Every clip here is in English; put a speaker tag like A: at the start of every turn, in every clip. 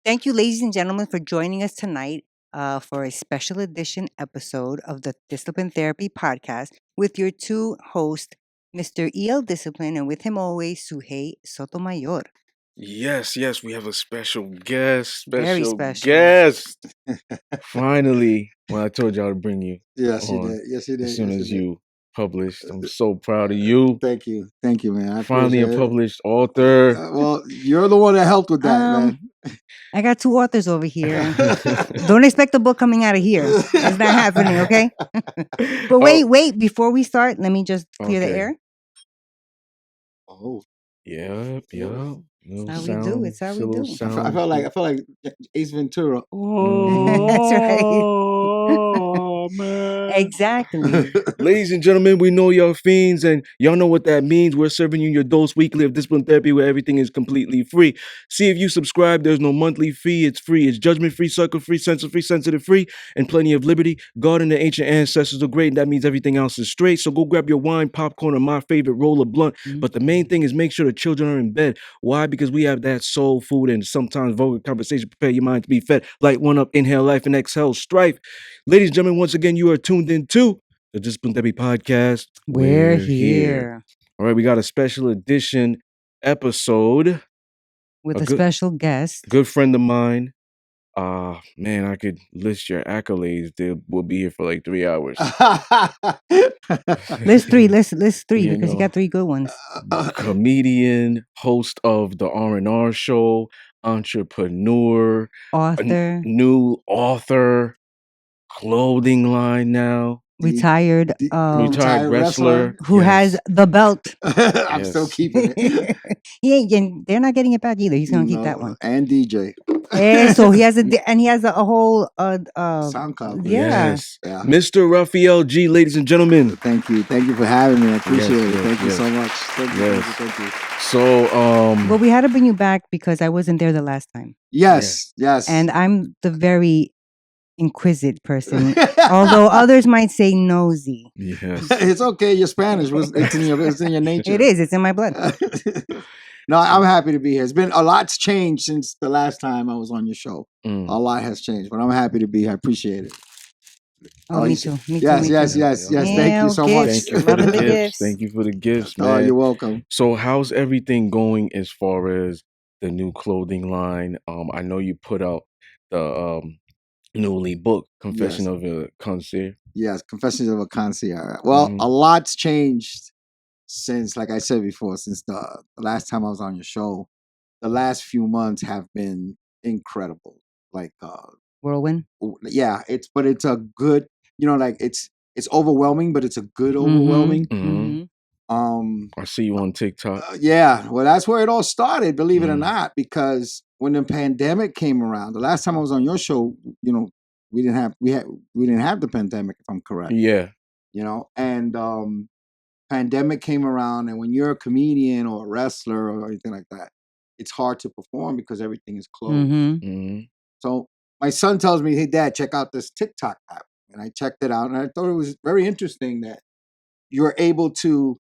A: Thank you, ladies and gentlemen, for joining us tonight for a special edition episode of the Discipline Therapy Podcast with your two hosts, Mr. E.L. Discipline, and with him always, Suhey Sotomayor.
B: Yes, we have a special guest.
A: Very special.
B: Guest. Finally, well, I told y'all to bring you
C: Yes, you
B: on
C: did. Yes, you did.
B: as soon
C: Yes,
B: as
C: you did.
B: you published. I'm so proud of you.
C: Thank you, man. I
B: Finally, a
C: appreciate it.
B: published author.
C: Well, you're the one that helped with that, man.
A: I got two authors over here. Don't expect a book coming out of here. It's not happening, okay? But wait. Before we start, let me just clear the air.
C: Oh,
B: Yep.
A: It's how we do. It's how we do.
C: I felt like Ace Ventura.
A: That's right.
B: Oh, man.
A: Exactly.
B: Ladies and gentlemen, we know y'all fiends, and y'all know what that means. We're serving you your dose weekly of discipline therapy where everything is completely free. See if you subscribe. There's no monthly fee. It's free. It's judgment-free, sucker-free, censor-free, sensitive-free, and plenty of liberty. God and the ancient ancestors are great, and that means everything else is straight. So go grab your wine, popcorn, or my favorite roll of blunt. But the main thing is make sure the children are in bed. Why? Because we have that soul food and sometimes vulgar conversation. Prepare your mind to be fed. Light one up, inhale life, and exhale strife. Ladies and gentlemen, once again, you are tuned into the Discipline Therapy Podcast.
A: We're here.
B: All right, we got a special edition episode
A: With a special guest.
B: Good friend of mine. Man, I could list your accolades. We'll be here for like 3 hours.
A: List three because you got three good ones.
B: Comedian, host of the R&R show, entrepreneur,
A: Author,
B: new author, clothing line now.
A: Retired
B: wrestler
A: who has the belt.
C: I'm still keeping it.
A: They're not getting it back either. He's gonna keep that one.
C: And DJ.
A: So he has a whole
C: SoundCloud.
B: Yes.
C: Yeah.
B: Mr. Rafael G, ladies and gentlemen.
C: Thank you for having me. I appreciate it. Thank you so much. Thank you.
B: So
A: well, we had to bring you back because I wasn't there the last time.
C: Yes.
A: And I'm the very inquisitive person, although others might say nosy.
B: Yes.
C: It's okay. You're Spanish. It's in your nature.
A: It is. It's in my blood.
C: No, I'm happy to be here. It's been a lot's changed since the last time I was on your show. A lot has changed, but I'm happy to be here. I appreciate it.
A: Oh, me too.
C: Yes. Thank you so much.
B: Thank you for the gifts. Thank you for the gifts, man.
C: Oh, you're welcome.
B: So how's everything going as far as the new clothing line? I know you put out the newly book, Confession of a Concierge.
C: Yes, Confessions of a Concierge. Well, a lot's changed since, like I said before, since the last time I was on your show. The last few months have been incredible. Like
A: whirlwind.
C: Yeah, it's a good, like it's overwhelming, but it's a good overwhelming.
B: I see you on TikTok.
C: Yeah, well, that's where it all started, believe it or not, because when the pandemic came around, the last time I was on your show, we didn't have the pandemic, if I'm correct.
B: Yeah.
C: And pandemic came around, and when you're a comedian or a wrestler or anything like that, it's hard to perform because everything is closed. So my son tells me, "Hey, Dad, check out this TikTok app," and I checked it out, and I thought it was very interesting that you're able to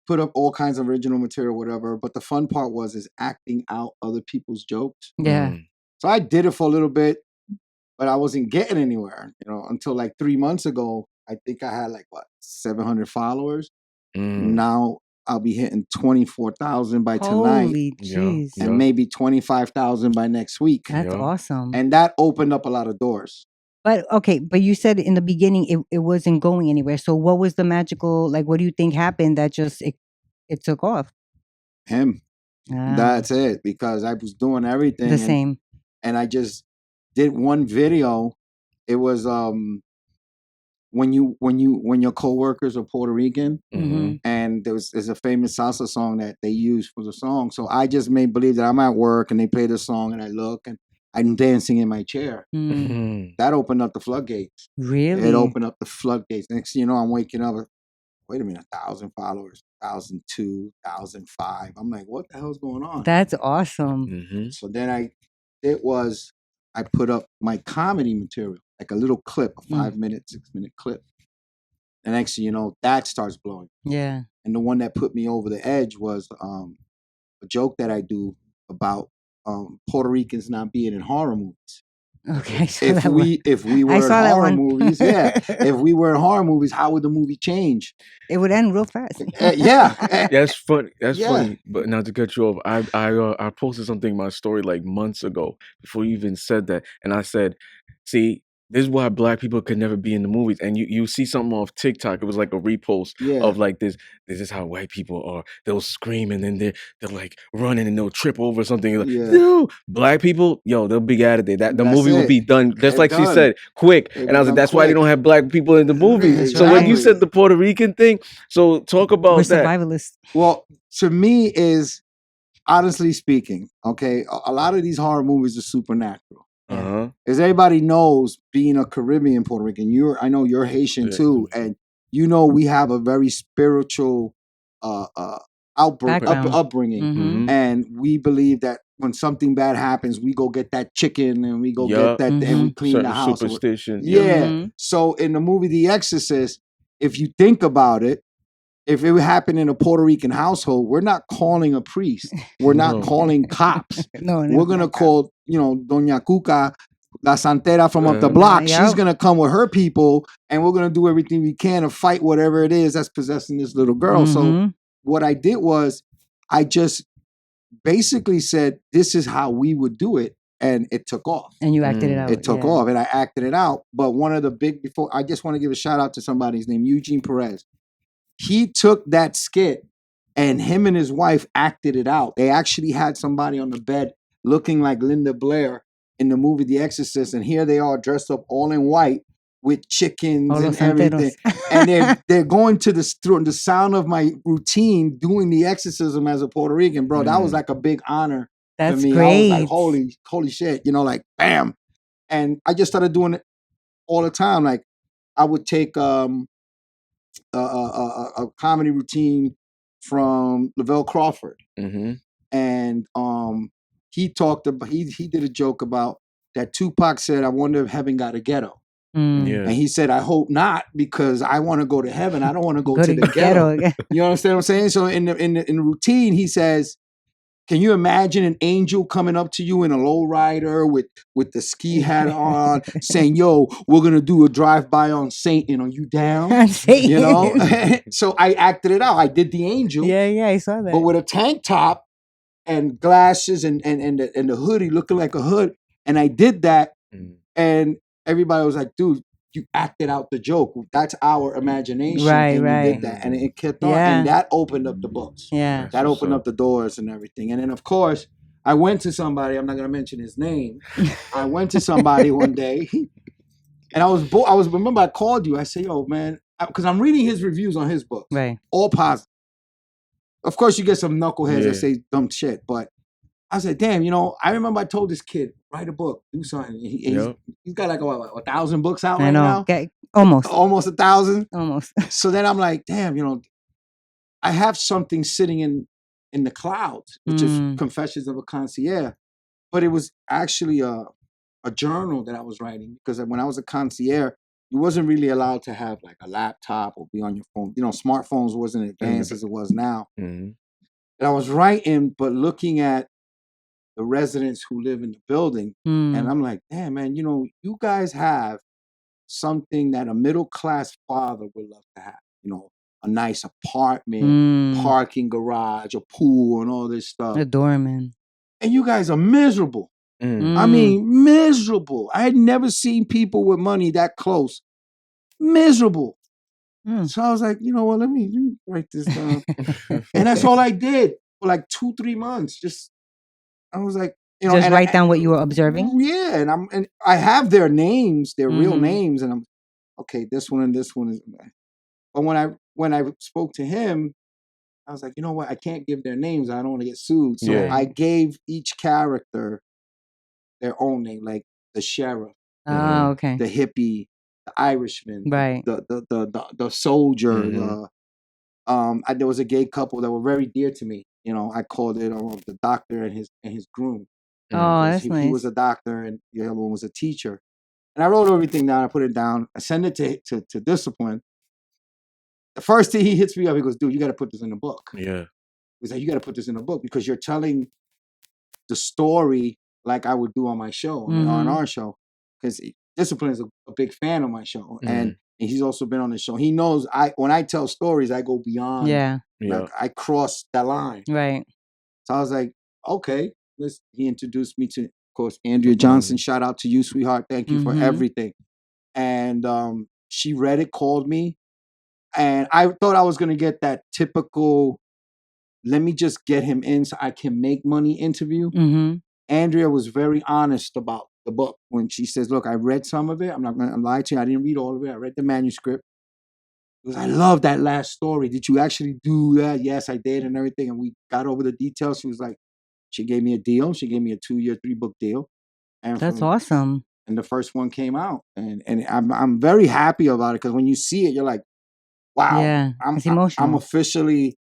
C: put up all kinds of original material, whatever. But the fun part is acting out other people's jokes.
A: Yeah.
C: So I did it for a little bit, but I wasn't getting anywhere, until like 3 months ago. I think I had 700 followers. Now I'll be hitting 24,000 by tonight.
A: Holy jeez.
C: And maybe 25,000 by next week.
A: That's awesome.
C: And that opened up a lot of doors.
A: But you said in the beginning it wasn't going anywhere. So what was the magical, what do you think happened that just it took off?
C: Him. That's it. Because I was doing everything.
A: The same.
C: And I just did one video. It was when your coworkers are Puerto Rican, and there's a famous salsa song that they use for the song. So I just made believe that I'm at work and they play the song, and I look and I'm dancing in my chair. That opened up the floodgates.
A: Really?
C: It opened up the floodgates. Next thing you know, I'm waking up. Wait a minute, 1,000 followers, 1,002, 1,005. I'm like, what the hell's going on?
A: That's awesome.
C: So then I put up my comedy material, like a little clip, a 5-minute, 6-minute clip. And next thing you know, that starts blowing.
A: Yeah.
C: And the one that put me over the edge was a joke that I do about Puerto Ricans not being in horror movies.
A: Okay, so
C: If we were in
A: saw that
C: horror
A: one.
C: movies, if we were in horror movies, how would the movie change?
A: It would end real fast.
B: That's funny. That's
C: Yeah.
B: funny. But not to cut you off, I posted something in my story like months ago before you even said that, and I said, "See, this is why black people could never be in the movies." And you see something off TikTok. It was like a repost of like this. This is how white people are. They'll scream and then they're like running and they'll trip over something. Like, yo, black people, they'll be out of there. That the
C: That's
B: movie will
C: it.
B: be done just
C: It's
B: like she
C: done.
B: said, quick.
C: It'll
B: And I was
C: be
B: like,
C: done
B: that's why they
C: quick.
B: don't have black people in the movies.
C: That's
B: So when you
C: right.
B: said the Puerto Rican thing, so talk
A: We're
B: about that.
A: survivalists.
C: Well, to me is honestly speaking, okay, a lot of these horror movies are supernatural. As everybody knows, being a Caribbean Puerto Rican, I know you're Haitian too, and we have a very spiritual upbringing, and we believe that when something bad happens, we go get that chicken and we go get that and we clean the house.
B: Superstition.
C: So in the movie The Exorcist, if you think about it, if it happened in a Puerto Rican household, we're not calling a priest. We're not calling cops. We're going to call, Doña Cuca, la santera from up the block. She's going to come with her people, and we're going to do everything we can to fight whatever it is that's possessing this little girl. So what I did was I just basically said, this is how we would do it. And it took off.
A: And you acted it out.
C: It took off, and I acted it out. But one of the I just want to give a shout out to somebody. His name Eugene Perez. He took that skit and him and his wife acted it out. They actually had somebody on the bed looking like Linda Blair in the movie The Exorcist, and here they are dressed up all in white with chickens and everything. And they're going to the sound of my routine doing the exorcism as a Puerto Rican, bro. That was like a big honor to me.
A: Great.
C: I was like, holy shit, like bam. And I just started doing it all the time. Like I would take a comedy routine from Lavelle Crawford, and he talked about he did a joke about that Tupac said, "I wonder if heaven got a ghetto." And he said, "I hope not, because I want to go to heaven. I don't want to go to the ghetto." You understand what I'm saying? So in the routine, he says, can you imagine an angel coming up to you in a lowrider with the ski hat on, saying, "Yo, we're gonna do a drive-by on Satan. Are you down?" So I acted it out. I did the angel.
A: Yeah, I saw that.
C: But with a tank top and glasses and the hoodie looking like a hood. And I did that, and everybody was like, "Dude, you acted out the joke. That's our imagination."
A: Right.
C: You did that, and it kept on, and that opened up the books.
A: Yeah,
C: that opened up the doors and everything. And then, of course, I went to somebody. I'm not gonna mention his name. I went to somebody one day, and I was remember I called you. I said, "Yo, man," because I'm reading his reviews on his books,
A: right?
C: All positive. Of course, you get some knuckleheads that say dumb shit, but I said, "Damn, I remember I told this kid, write a book, do something." He's got like 1,000 books out right now.
A: Almost
C: 1,000.
A: Almost.
C: So then I'm like, damn, I have something sitting in the clouds, which is Confessions of a Concierge. But it was actually a journal that I was writing, because when I was a concierge, you wasn't really allowed to have like a laptop or be on your phone. Smartphones wasn't advanced as it was now. And I was writing, but looking at the residents who live in the building. And I'm like, damn, man, you guys have something that a middle-class father would love to have. A nice apartment, parking garage, a pool, and all this stuff.
A: A doorman.
C: And you guys are miserable. I mean, miserable. I had never seen people with money that close. Miserable. So I was like, what, let me write this down. And that's all I did for like 2-3 months. I was like,
A: just write down what you were observing.
C: Yeah, and I have their names, their real names, and I'm okay. This one and this one is. But when I spoke to him, I was like, you know what? I can't give their names. I don't want to get sued. So I gave each character their own name, like the sheriff,
A: the
C: hippie, the Irishman,
A: right,
C: the soldier. There was a gay couple that were very dear to me. I called it the doctor and his groom.
A: Oh, that's nice.
C: He was a doctor, and the other one was a teacher. And I wrote everything down. I put it down. I sent it to Discipline. The first thing he hits me up, he goes, "Dude, you got to put this in a book."
B: Yeah.
C: He's like, "You got to put this in a book, because you're telling the story like I would do on my show, on the R&R show, because Discipline is a big fan of my show, and he's also been on the show. He knows when I tell stories, I go beyond.
A: Yeah.
C: Like I cross that line.
A: Right.
C: So I was like, okay. He introduced me to, of course, Andrea Johnson. Shout out to you, sweetheart. Thank you for everything. And she read it, called me, and I thought I was gonna get that typical, let me just get him in so I can make money interview. Andrea was very honest about the book when she says, look, I read some of it. I'm not going to lie to you. I didn't read all of it. I read the manuscript. Because I love that last story. Did you actually do that? Yes, I did, and everything. And we got over the details. She was like, she gave me a deal. She gave me a 2-year, 3-book deal. And
A: that's awesome.
C: And the first one came out. And I'm very happy about it, because when you see it, you're like, wow.
A: Yeah, it's emotional.
C: I'm officially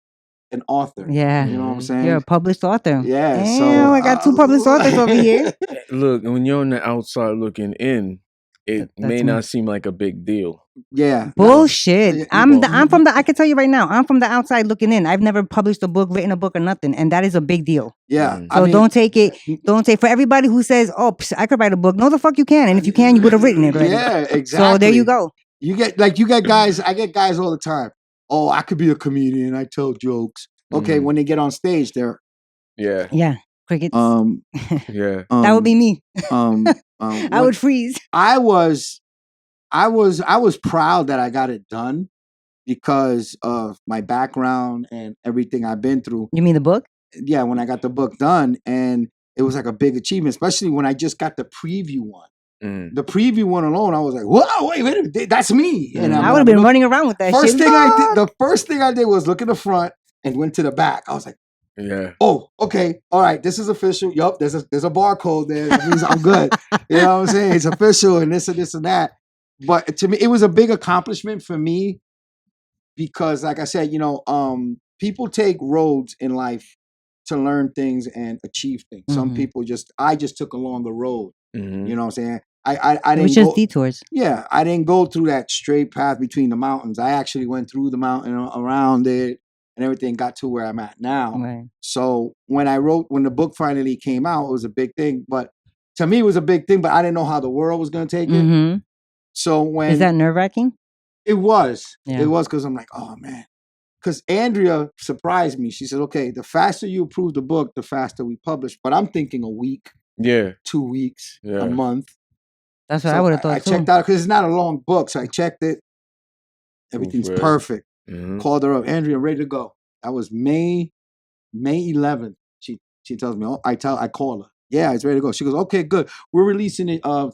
C: an author.
A: Yeah.
C: You know what I'm saying?
A: You're a published author.
C: Yeah.
A: Damn,
C: So
A: I got 2 published authors over here.
B: Look, when you're on the outside looking in, it may not seem like a big deal.
C: Yeah.
A: Bullshit. I'm from the I can tell you right now, I'm from the outside looking in. I've never published a book, written a book, or nothing. And that is a big deal.
C: Yeah.
A: So don't take for everybody who says, oh, I could write a book. No, the fuck you can. And if you can, you would have written it already.
C: Yeah, exactly.
A: So there you go.
C: You get guys, I get guys all the time. Oh, I could be a comedian. I tell jokes. Okay, when they get on stage, they're
A: yeah, crickets.
B: That
A: would be me. I would freeze.
C: I was proud that I got it done because of my background and everything I've been through.
A: You mean the book?
C: Yeah, when I got the book done, and it was like a big achievement, especially when I just got the preview one. The preview one alone, I was like, "Whoa, wait a minute, that's me!" And
A: I would have been running around with that.
C: The first thing I did was look at the front and went to the back. I was like, oh, okay, all right, this is official. Yup, there's a barcode there. That means I'm good. You know what I'm saying? It's official, and this and that. But to me, it was a big accomplishment for me because, like I said, people take roads in life to learn things and achieve things. Some people I just took along the road. You know what I'm saying? I didn't.
A: It was just detours.
C: Yeah, I didn't go through that straight path between the mountains. I actually went through the mountain, around it, and everything got to where I'm at now.
A: Right.
C: So when the book finally came out, it was a big thing. But to me, it was a big thing. But I didn't know how the world was going to take it. So
A: is that nerve-wracking?
C: It was.
A: Yeah.
C: It was, because I'm like, oh man. Because Andrea surprised me. She said, okay, the faster you approve the book, the faster we publish. But I'm thinking a week. 2 weeks. A month.
A: That's what I would have thought.
C: I checked out, because it's not a long book. So I checked it. Everything's perfect. Called her up. Andrea, ready to go. That was May 11th. She tells me, I call her. Yeah, it's ready to go. She goes, okay, good. We're releasing it on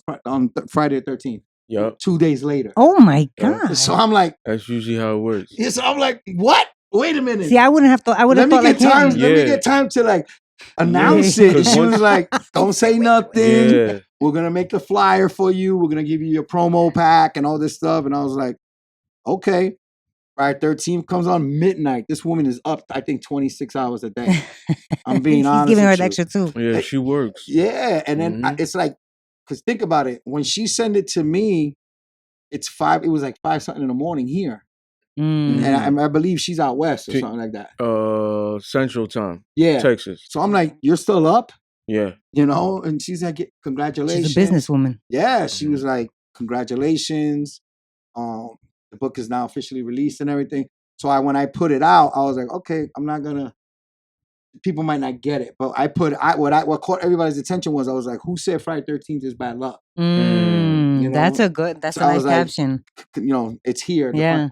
C: Friday the 13th.
B: Yep.
C: 2 days later.
A: Oh my God.
C: So I'm like,
B: that's usually how it works.
C: Yeah, so I'm like, what? Wait a minute.
A: See, I wouldn't have thought. I would have thought like
C: Let me get time to like announce it. And she was like, don't say nothing.
B: Yeah.
C: We're gonna make the flyer for you. We're gonna give you your promo pack and all this stuff. And I was like, okay. Friday 13th comes on midnight. This woman is up, I think, 26 hours a day. I'm being honest.
A: He's giving her the extra too.
B: Yeah, she works.
C: Yeah, and then it's like, because think about it. When she sent it to me, it was like 5 something in the morning here. And I believe she's out west or something like that.
B: Central time.
C: Yeah.
B: Texas.
C: So I'm like, you're still up?
B: Yeah.
C: And she's like, congratulations.
A: She's a businesswoman.
C: Yeah, she was like, congratulations. The book is now officially released and everything. So when I put it out, I was like, okay, I'm not gonna. People might not get it, but what caught everybody's attention was I was like, who said Friday 13th is bad luck?
A: That's a nice caption.
C: It's here.
A: Yeah.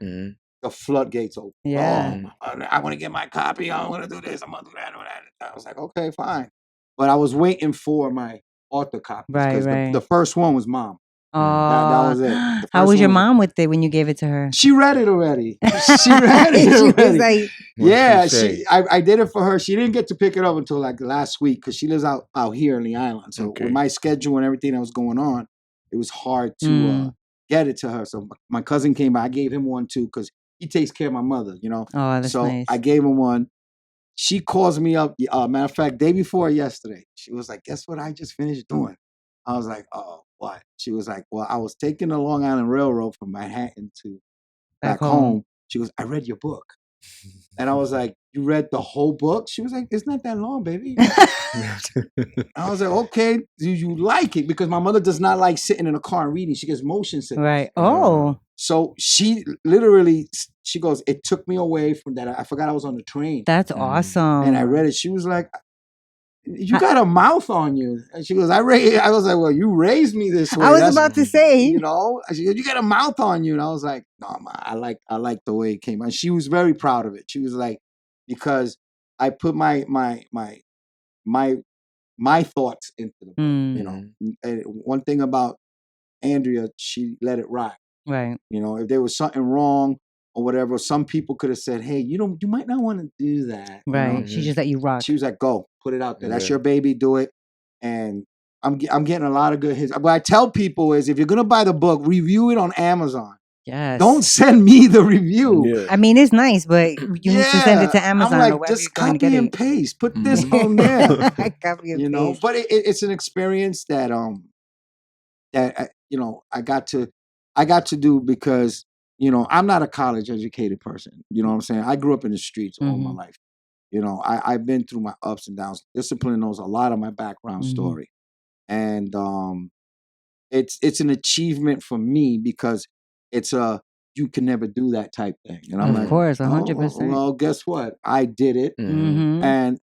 C: The floodgates open.
A: Yeah.
C: I want to get my copy. I'm gonna do this. I'm gonna do that. I was like, okay, fine. But I was waiting for my author copy because the first one was Mom. That was it.
A: How was your mom with it when you gave it to her?
C: She read it already. She read it already. I did it for her. She didn't get to pick it up until like last week because she lives out here in the island. So with my schedule and everything that was going on, it was hard to get it to her. So my cousin came by. I gave him one too because he takes care of my mother,
A: Oh, that's nice.
C: I gave him one. She calls me up. Matter of fact, day before yesterday, she was like, guess what I just finished doing? I was like, oh, what? She was like, well, I was taking the Long Island Railroad from Manhattan to back home. She goes, I read your book. And I was like, you read the whole book? She was like, it's not that long, baby. I was like, okay, do you like it? Because my mother does not like sitting in a car and reading. She gets motion sickness.
A: Right. Oh.
C: So she literally, she goes, it took me away from that. I forgot I was on the train.
A: That's awesome.
C: And I read it. She was like, you got a mouth on you. And she goes, I was like, well, you raised me this way.
A: I was about to say.
C: You know, she goes, you got a mouth on you. And I was like, no, ma, I like the way it came out. She was very proud of it. She was like, because I put my thoughts into the book, you know. And one thing about Andrea, she let it ride.
A: Right.
C: You know, if there was something wrong or whatever, some people could have said, hey, you might not want to do that.
A: Right.
C: You know?
A: She just let you rock.
C: She was like, go, put it out there. That's your baby, do it. And I'm getting a lot of good hits. What I tell people is, if you're going to buy the book, review it on Amazon.
A: Yes.
C: Don't send me the review.
B: Yeah.
A: I mean, it's nice, but you need to send it to Amazon.
C: I'm
A: or
C: like,
A: wherever
C: just
A: you're going to
C: copy
A: get
C: and
A: it.
C: paste. Put this on there.
A: Copy and
C: You know,
A: paste.
C: but it's an experience that I got to do because, you know, I'm not a college educated person. You know what I'm saying? I grew up in the streets all my life. You know, I've been through my ups and downs. Discipline knows a lot of my background story. And it's an achievement for me because it's you can never do that type thing. And I'm
A: Of course, 100%.
C: well, guess what? I did it.
A: Mm-hmm.
C: And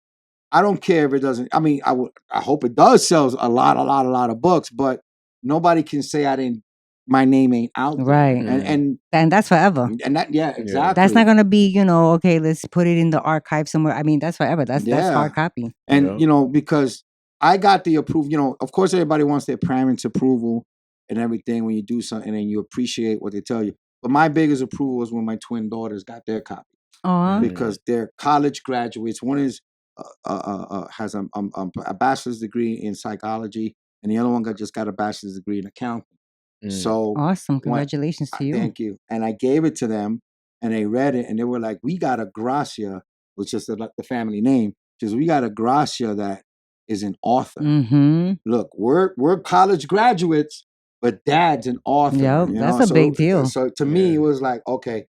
C: I don't care if it doesn't. I mean, I hope it does sell a lot of books, but nobody can say I didn't. My name ain't out there.
A: Right.
C: And
A: that's forever.
C: And that, exactly.
A: That's not gonna be, okay, let's put it in the archive somewhere. I mean, that's forever. That's hard copy.
C: And you know, because I got the approval. You know, of course, everybody wants their parents' approval and everything when you do something and you appreciate what they tell you. But my biggest approval was when my twin daughters got their copy. Because they're college graduates. One is has a bachelor's degree in psychology, and the other one just got a bachelor's degree in accounting. So
A: awesome! Congratulations to you.
C: Thank you. And I gave it to them, and they read it, and they were like, "We got a Gracia, which is the family name. Because we got a Gracia that is an author. Look, we're college graduates, but Dad's an author.
A: Yep, that's a big deal.
C: So to me, it was like, okay,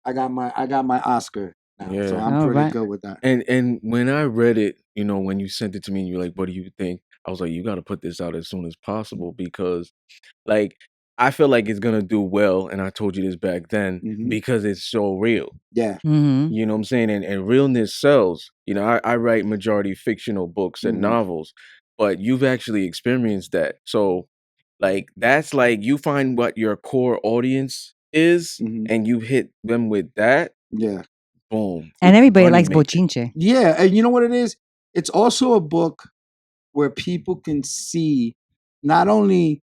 C: I got my Oscar now, so I'm pretty good with that.
B: And when I read it, you know, when you sent it to me, and you're like, "What do you think?" I was like, "You got to put this out as soon as possible because, like, I feel like it's gonna do well." And I told you this back then because it's so real.
C: Yeah.
B: You know what I'm saying? And realness sells. You know, I write majority fictional books and novels, but you've actually experienced that. So, like, that's like you find what your core audience is, and you hit them with that.
C: Yeah.
B: Boom.
A: And everybody likes bochinche.
C: Yeah, and you know what it is? It's also a book where people can see not only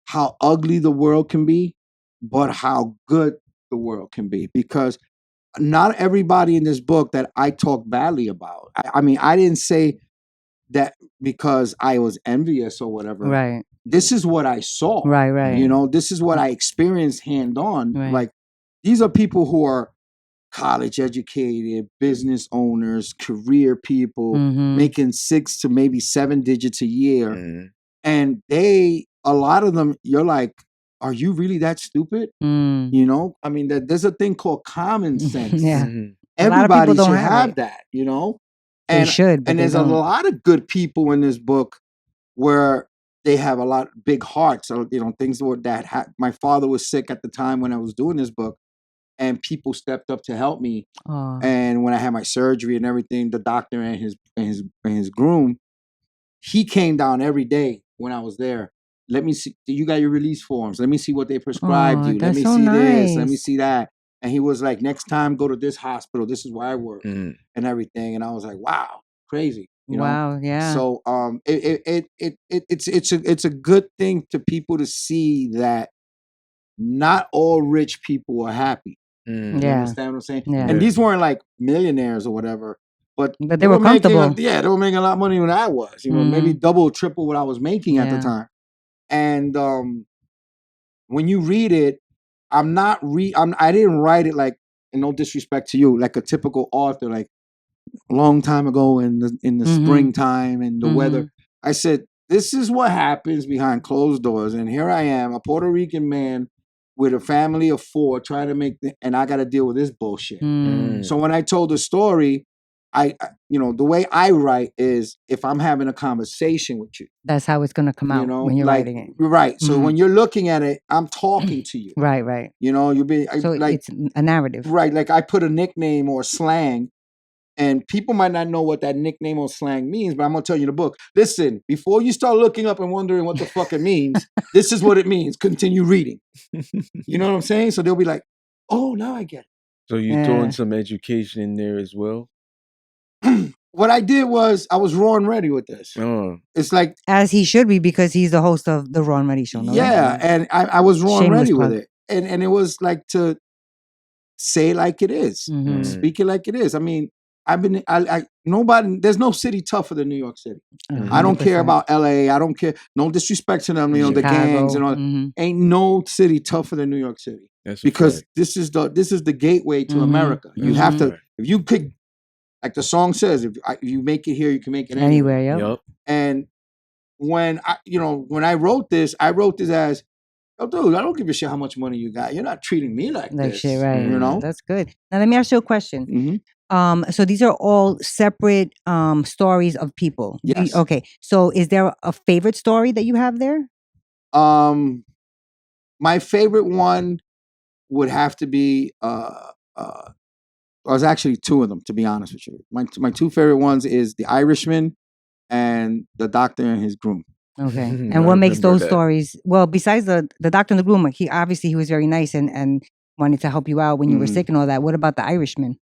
C: how ugly the world can be, but how good the world can be. Because not everybody in this book that I talk badly about. I mean, I didn't say that because I was envious or whatever.
A: Right.
C: This is what I saw.
A: Right.
C: You know, this is what I experienced hand on.
A: Right.
C: Like, these are people who are college educated, business owners, career people, making 6 to maybe 7 digits a year. And a lot of them, you're like, are you really that stupid? You know, I mean, there's a thing called common sense.
A: Yeah.
C: Everybody should have that, you know?
A: And, they should, but
C: and there's a lot of good people in this book where they have a lot of big hearts. So, you know, things that my father was sick at the time when I was doing this book, and people stepped up to help me. And when I had my surgery and everything, the doctor and his groom, he came down every day when I was there. Let me see. You got your release forms. Let me see what they prescribed you. Let me see this. Let me see that. And he was like, next time, go to this hospital. This is where I work and everything. And I was like, wow, crazy. You know?
A: Wow, yeah.
C: So it's a good thing to people to see that not all rich people are happy. You understand what I'm saying?
A: Yeah.
C: And these weren't like millionaires or whatever. But
A: they were comfortable.
C: They were making a lot of money when I was. You know, maybe double, triple what I was making at the time. And when you read it, I didn't write it like, and no disrespect to you, like a typical author, like a long time ago in the springtime and the weather. I said, this is what happens behind closed doors. And here I am, a Puerto Rican man with a family of 4 trying to make and I got to deal with this bullshit. So when I told the story, the way I write is if I'm having a conversation with you.
A: That's how it's going to come out when you're writing it.
C: Right. So when you're looking at it, I'm talking to you.
A: Right.
C: You'll be
A: so
C: like,
A: it's a narrative.
C: Right. Like I put a nickname or slang, and people might not know what that nickname or slang means, but I'm going to tell you in the book. Listen, before you start looking up and wondering what the fuck it means, this is what it means. Continue reading. You know what I'm saying? So they'll be like, oh, now I get it.
B: So you're throwing some education in there as well?
C: What I did was I was raw and ready with this. It's like,
A: as he should be, because he's the host of the Raw and Ready show. No?
C: Yeah, and I was raw and ready with it, and it was like to say it like it is, speak it like it is. I mean, nobody. There's no city tougher than New York City. I don't care about LA. I don't care. No disrespect to them. The gangs and all. Ain't no city tougher than New York City. Because this is the gateway to America. You have to, if you pick. Like the song says, if you make it here, you can make it anywhere.
A: Yep.
C: And when I wrote this as, oh, dude, I don't give a shit how much money you got. You're not treating me like this.
A: Shit, right? That's good. Now let me ask you a question. So these are all separate stories of people.
C: Yes.
A: Okay. So is there a favorite story that you have there?
C: My favorite one would have to be there's actually 2 of them, to be honest with you. My 2 favorite ones is The Irishman and The Doctor and His Groom.
A: Okay. And what makes those stories? Well, besides the doctor and the groom, he was very nice and wanted to help you out when you were sick and all that. What about the Irishman?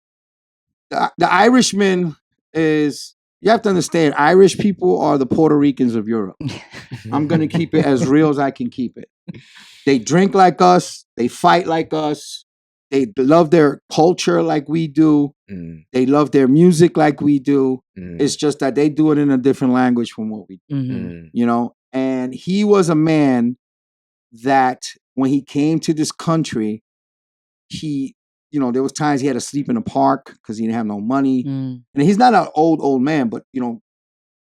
C: The Irishman is, you have to understand, Irish people are the Puerto Ricans of Europe. I'm going to keep it as real as I can keep it. They drink like us. They fight like us. They love their culture like we do. They love their music like we do. It's just that they do it in a different language from what we do. And he was a man that when he came to this country, there was times he had to sleep in a park because he didn't have no money. And he's not an old man, but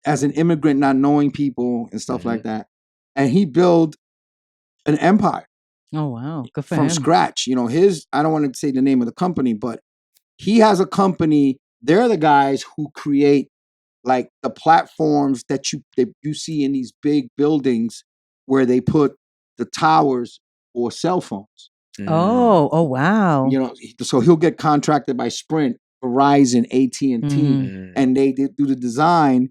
C: as an immigrant, not knowing people and stuff like that. And he built an empire.
A: Oh, wow. Good for him.
C: From scratch. I don't want to say the name of the company, but he has a company. They're the guys who create like the platforms that you see in these big buildings where they put the towers or cell phones.
A: Oh, wow.
C: So he'll get contracted by Sprint, Verizon, AT&T, and they do the design,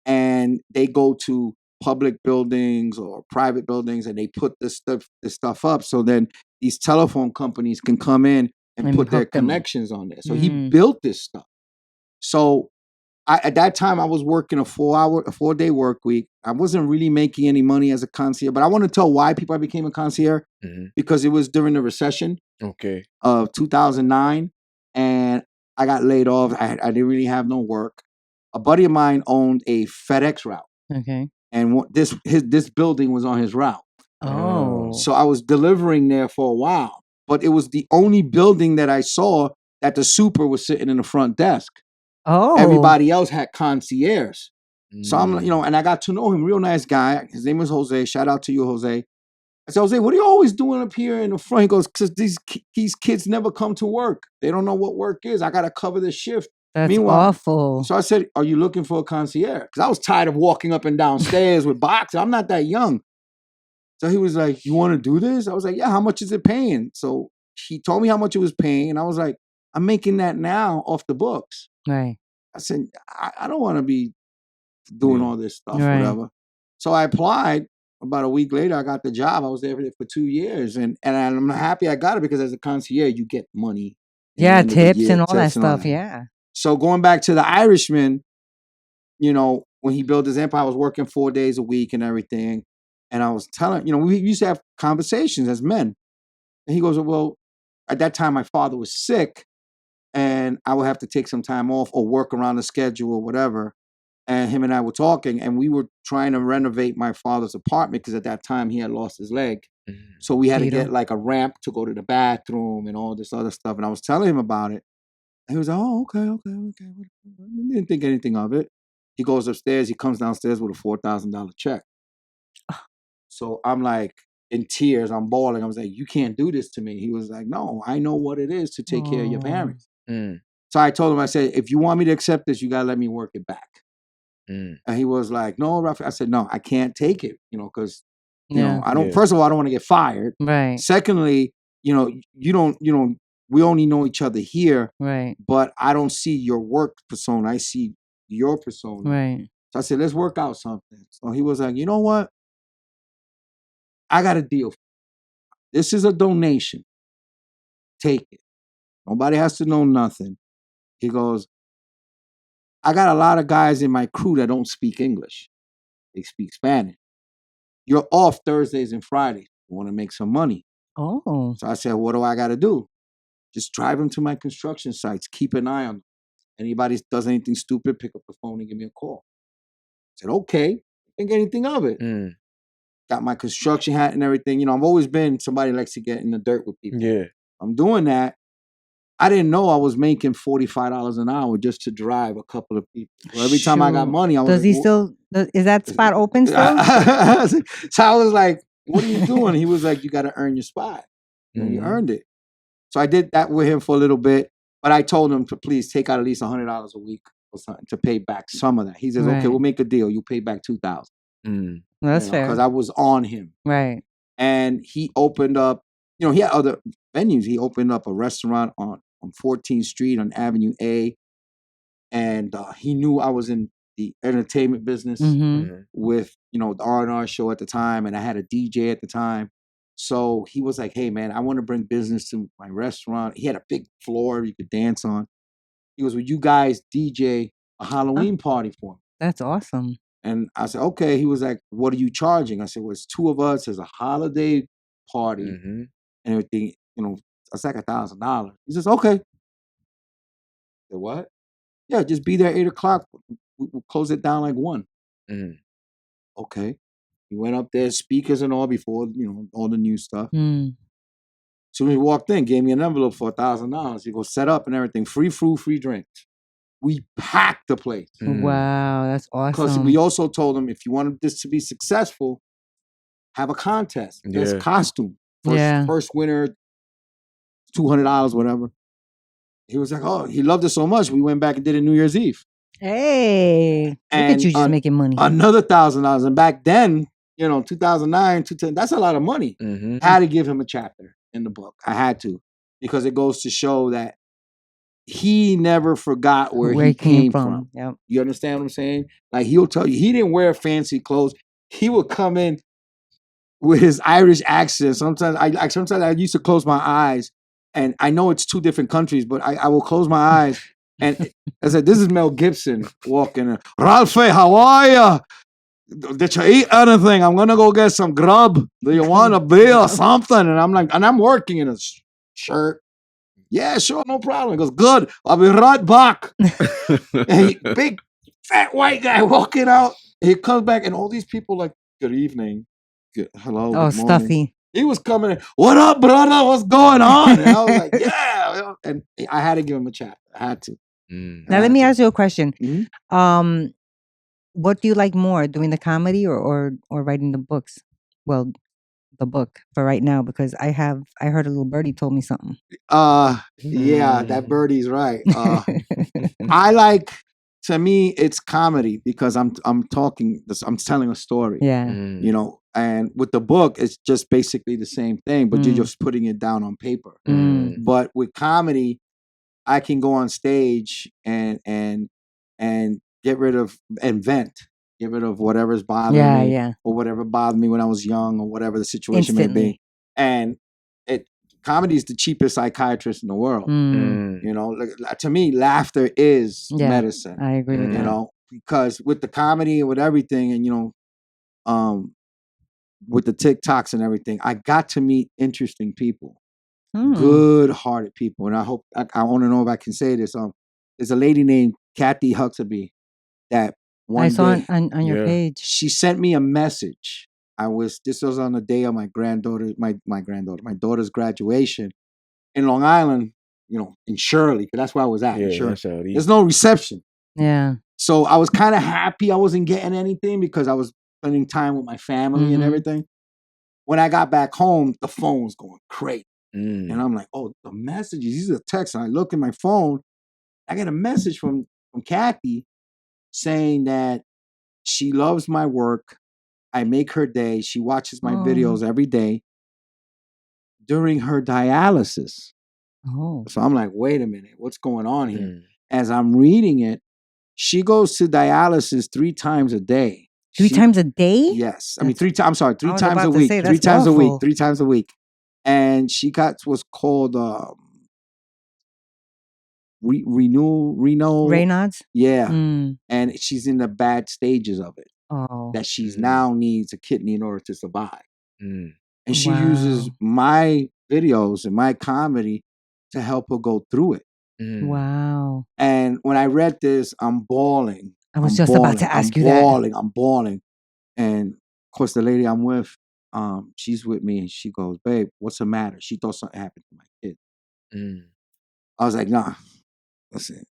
C: and they go to public buildings or private buildings, and they put this stuff up. So then these telephone companies can come in and put their connections on there. So he built this stuff. So at that time I was working a 4-day work week. I wasn't really making any money as a concierge, but I want to tell why people I became a concierge, because it was during the recession of 2009, and I got laid off. I didn't really have no work. A buddy of mine owned a FedEx route.
A: Okay.
C: And this building was on his route.
A: Oh.
C: So I was delivering there for a while. But it was the only building that I saw that the super was sitting in the front desk.
A: Oh.
C: Everybody else had concierge. So I'm, and I got to know him, real nice guy. His name was Jose. Shout out to you, Jose. I said, Jose, what are you always doing up here in the front? He goes, because these kids never come to work. They don't know what work is. I got to cover the shift.
A: That's awful.
C: So I said, are you looking for a concierge? Because I was tired of walking up and down stairs with boxes. I'm not that young. So he was like, you want to do this? I was like, yeah, how much is it paying? So he told me how much it was paying. And I was like, I'm making that now off the books.
A: Right. I
C: said, I don't want to be doing all this stuff, whatever. So I applied. About a week later, I got the job. I was there for 2 years. And I'm happy I got it, because as a concierge, you get money.
A: Yeah, tips and all that stuff. Yeah.
C: So going back to the Irishman, when he built his empire, I was working 4 days a week and everything. And I was telling, we used to have conversations as men. And he goes, well, at that time, my father was sick and I would have to take some time off or work around the schedule or whatever. And him and I were talking, and we were trying to renovate my father's apartment because at that time he had lost his leg. So we had to get like a ramp to go to the bathroom and all this other stuff. And I was telling him about it. And he was like, oh, okay. I didn't think anything of it. He goes upstairs. He comes downstairs with a $4,000 check. So I'm like, in tears. I'm bawling. I was like, you can't do this to me. He was like, no, I know what it is to take care of your parents. So I told him, I said, if you want me to accept this, you got to let me work it back. And he was like, no, Rafael. I said, no, I can't take it, because, I don't, first of all, I don't want to get fired.
A: Right.
C: Secondly, you don't, we only know each other here.
A: Right.
C: But I don't see your work persona. I see your persona.
A: Right.
C: So I said, let's work out something. So he was like, you know what? I got a deal. This is a donation. Take it. Nobody has to know nothing. He goes, I got a lot of guys in my crew that don't speak English. They speak Spanish. You're off Thursdays and Fridays. You want to make some money.
A: Oh.
C: So I said, what do I got to do? Just drive them to my construction sites. Keep an eye on them. Anybody does anything stupid, pick up the phone and give me a call. I said, okay. Think anything of it. Got my construction hat and everything. I've always been somebody who likes to get in the dirt with people.
B: Yeah.
C: I'm doing that. I didn't know I was making $45 an hour just to drive a couple of people. So every time I got money, I was
A: Does
C: like,
A: he still, is that spot open still?
C: So I was like, what are you doing? He was like, you got to earn your spot. You earned it. So I did that with him for a little bit. But I told him to please take out at least $100 a week or something to pay back some of that. He says, okay, we'll make a deal. You pay back $2,000.
A: That's fair.
C: Because I was on him.
A: Right.
C: And he opened up, he had other venues. He opened up a restaurant on 14th Street on Avenue A. And he knew I was in the entertainment business with, the R&R show at the time. And I had a DJ at the time. So he was like, hey, man, I want to bring business to my restaurant. He had a big floor you could dance on. He goes, would you guys DJ a Halloween party for me?
A: That's awesome.
C: And I said, okay. He was like, what are you charging? I said, well, it's two of us. It's a holiday party and everything. It's like $1,000. He says, okay. I said, what? Yeah, just be there at 8 o'clock. We'll close it down like 1. Okay. He went up there, speakers and all before, all the new stuff. So when he walked in, gave me an envelope for $1,000. He goes, set up and everything. Free food, free drinks. We packed the place.
A: Wow, that's awesome.
C: Because we also told him, if you want this to be successful, have a contest. Best costume. First winner, $200, whatever. He was like, oh, he loved it so much. We went back and did it New Year's Eve.
A: Hey, look at you just making money.
C: Another $1,000. And back then, 2009, 2010, that's a lot of money. I had to give him a chapter in the book. I had to. Because it goes to show that he never forgot where he came from.
A: Yep.
C: You understand what I'm saying? Like, he'll tell you, he didn't wear fancy clothes. He would come in with his Irish accent. Sometimes I used to close my eyes. And I know it's 2 different countries, but I will close my eyes. And I said, this is Mel Gibson walking in. Ralphie, how are you? Did you eat anything? I'm going to go get some grub. Do you want a beer or something? And I'm like, and I'm working in a shirt. Yeah, sure, no problem. He goes, good. I'll be right back. And big, fat white guy walking out. He comes back and all these people like, good evening. Hello.
A: Oh, stuffy.
C: He was coming in. What up, brother? What's going on? And I was like, yeah. And I had to give him a chapter. I had to.
A: Now, let me ask you a question. What do you like more, doing the comedy or writing the books? Well, the book for right now, because I heard a little birdie told me something.
C: Yeah, that birdie's right. I like, to me, it's comedy because I'm telling a story.
A: Yeah.
C: And with the book, it's just basically the same thing, but you're just putting it down on paper. But with comedy, I can go on stage and get rid of whatever's bothering me, or whatever bothered me when I was young, or whatever the situation may be. And comedy is the cheapest psychiatrist in the world. To me, laughter is medicine.
A: I agree with that.
C: Because with the comedy and with everything, and with the TikToks and everything, I got to meet interesting people, good-hearted people. And I hope, I want to know if I can say this. There's a lady named Kathy Huxaby that
A: I saw on your page.
C: She sent me a message. This was on the day of my daughter's graduation in Long Island, in Shirley, because that's where I was at. In Shirley. There's no reception.
A: Yeah.
C: So I was kind of happy I wasn't getting anything because I was spending time with my family and everything. when I got back home, the phone was going crazy. And I'm like, oh, the messages, these are texts. And I look at my phone, I get a message from Kathy saying that she loves my work. I make her day. She watches my videos every day during her dialysis. So I'm like, wait a minute, what's going on here? As I'm reading it, she goes to dialysis 3 times a day.
A: 3 times a day?
C: Yes. I mean, 3 times, I'm sorry, 3
A: I was
C: times
A: about
C: a
A: to
C: week.
A: say,
C: 3
A: that's
C: times a week.
A: awful.
C: 3 times a week. And she got what's called renal.
A: Raynaud's?
C: Yeah. And she's in the bad stages of it. That she's now needs a kidney in order to survive. And she uses my videos and my comedy to help her go through it.
A: Wow.
C: And when I read this, I'm bawling.
A: I was just about to ask you that.
C: I'm bawling. And of course, the lady I'm with, she's with me and she goes, babe, what's the matter? She thought something happened to my kid. I was like, nah, listen,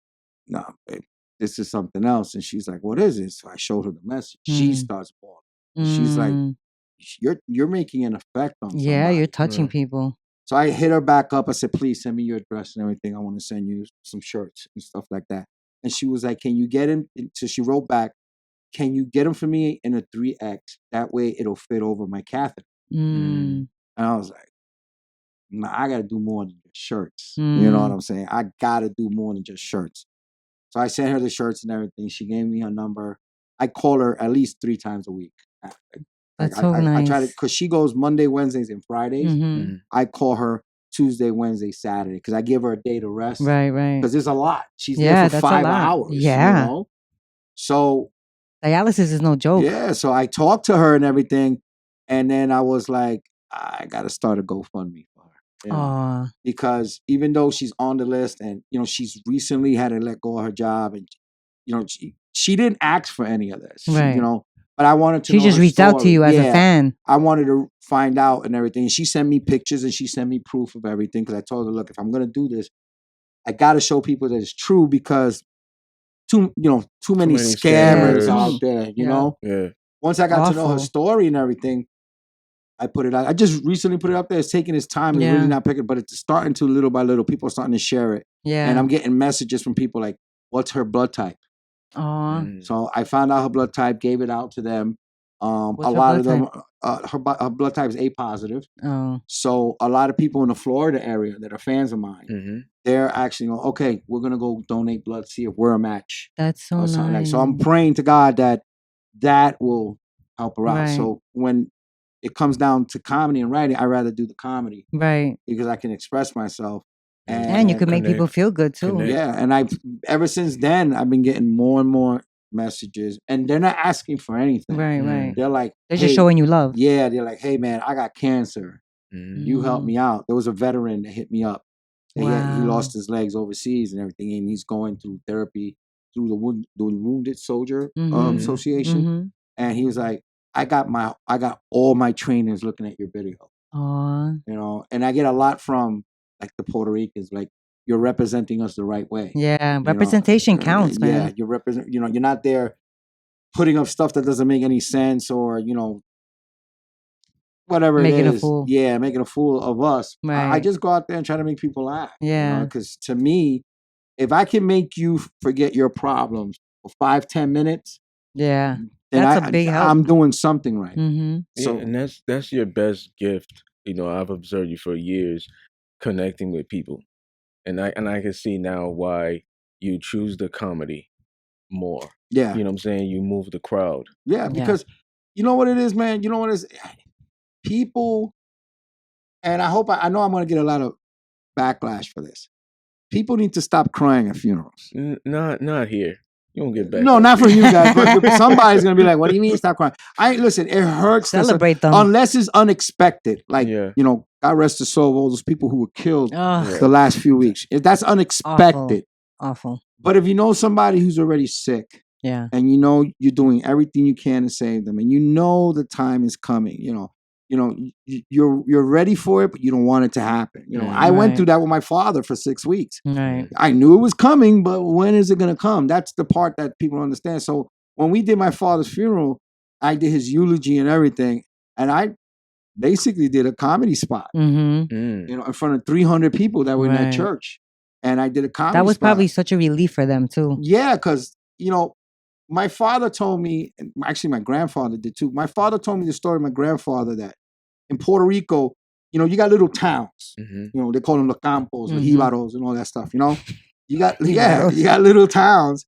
C: nah, babe, this is something else. And she's like, what is it? So I showed her the message. She starts bawling. She's like, you're making an effect on somebody.
A: Yeah, you're touching people.
C: So I hit her back up. I said, please send me your address and everything. I want to send you some shirts and stuff like that. And she was like, can you get him? So she wrote back, can you get him for me in a 3X? That way it'll fit over my catheter. And I was like, nah, I got to do more than just shirts. You know what I'm saying? I got to do more than just shirts. So I sent her the shirts and everything. She gave me her number. I call her at least 3 times a week.
A: That's so nice.
C: I try to, because she goes Monday, Wednesdays, and Fridays. I call her Tuesday, Wednesday, Saturday, because I give her a day to rest.
A: Right.
C: Because there's a lot. She's there for 5 hours.
A: Yeah.
C: You know? So
A: dialysis is no joke.
C: Yeah. So I talked to her and everything. And then I was like, I got to start a GoFundMe for her. You know? Because even though she's on the list and, you know, she's recently had to let go of her job and, you know, she didn't ask for any of this.
A: Right.
C: You know, but I wanted to know
A: She just reached out to you as a fan.
C: I wanted to find out and everything. She sent me pictures and she sent me proof of everything because I told her, look, if I'm going to do this, I got to show people that it's true because too many scammers out there, you know?
B: Yeah.
C: Once I got to know her story and everything, I put it out. I just recently put it up there. It's taking its time. It's really not picking, but it's starting to little by little. People are starting to share it.
A: Yeah.
C: And I'm getting messages from people like, what's her blood type? So I found out her blood type, gave it out to them. A lot of them, her blood type is A positive. So a lot of people in the Florida area that are fans of mine, they're actually going, okay, we're going to go donate blood, see if we're a match.
A: That's so nice.
C: Like. So I'm praying to God that will help her out. So when it comes down to comedy and writing, I'd rather do the comedy.
A: Right.
C: Because I can express myself.
A: And you can make people feel good too.
C: Yeah. And ever since then, I've been getting more and more messages. And they're not asking for anything.
A: Right.
C: They're like,
A: they're just showing you love.
C: Yeah. They're like, hey, man, I got cancer. You help me out. There was a veteran that hit me up. He lost his legs overseas and everything. And he's going through therapy through the Wounded Soldier Association. And he was like, I got all my trainers looking at your video. You know, and I get a lot from like the Puerto Ricans, like you're representing us the right way.
A: Yeah, representation counts, man.
C: Yeah, you're not there putting up stuff that doesn't make any sense or, you know, whatever
A: making
C: it is.
A: A fool.
C: Yeah, making a fool of us.
A: Right.
C: I just go out there and try to make people laugh.
A: Yeah.
C: Because to me, if I can make you forget your problems for 5-10 minutes.
A: Yeah.
C: Then
A: that's a big help.
C: I'm doing something right.
B: So, and that's your best gift. You know, I've observed you for years connecting with people. And I can see now why you choose the comedy more.
C: Yeah.
B: You know what I'm saying? You move the crowd.
C: Yeah, because you know what it is, man? You know what it is? People, and I know I'm going to get a lot of backlash for this. People need to stop crying at funerals.
B: Not here. You don't get back.
C: No, not for you guys, but somebody's gonna be like, "What do you mean stop crying?" Listen. It hurts.
A: Celebrate them
C: unless it's unexpected. Like you know, God rest the soul of all those people who were killed the last few weeks. If that's unexpected,
A: awful.
C: But if you know somebody who's already sick, and you know you're doing everything you can to save them, and you know the time is coming, you know you're ready for it, but you don't want it to happen. You know, I went through that with my father for 6 weeks.
A: Right.
C: I knew it was coming, but when is it going to come? That's the part that people don't understand. So when we did my father's funeral, I did his eulogy and everything, and I basically did a comedy spot, you know, in front of 300 people that were in that church. And I did a comedy spot.
A: That was probably such a relief for them too.
C: Yeah, because, you know, my father told me, and actually my grandfather did too. My father told me the story of my grandfather that in Puerto Rico, you know, you got little towns. You know, they call them Los Campos, the Jibaros, and all that stuff, you know? You got you got little towns.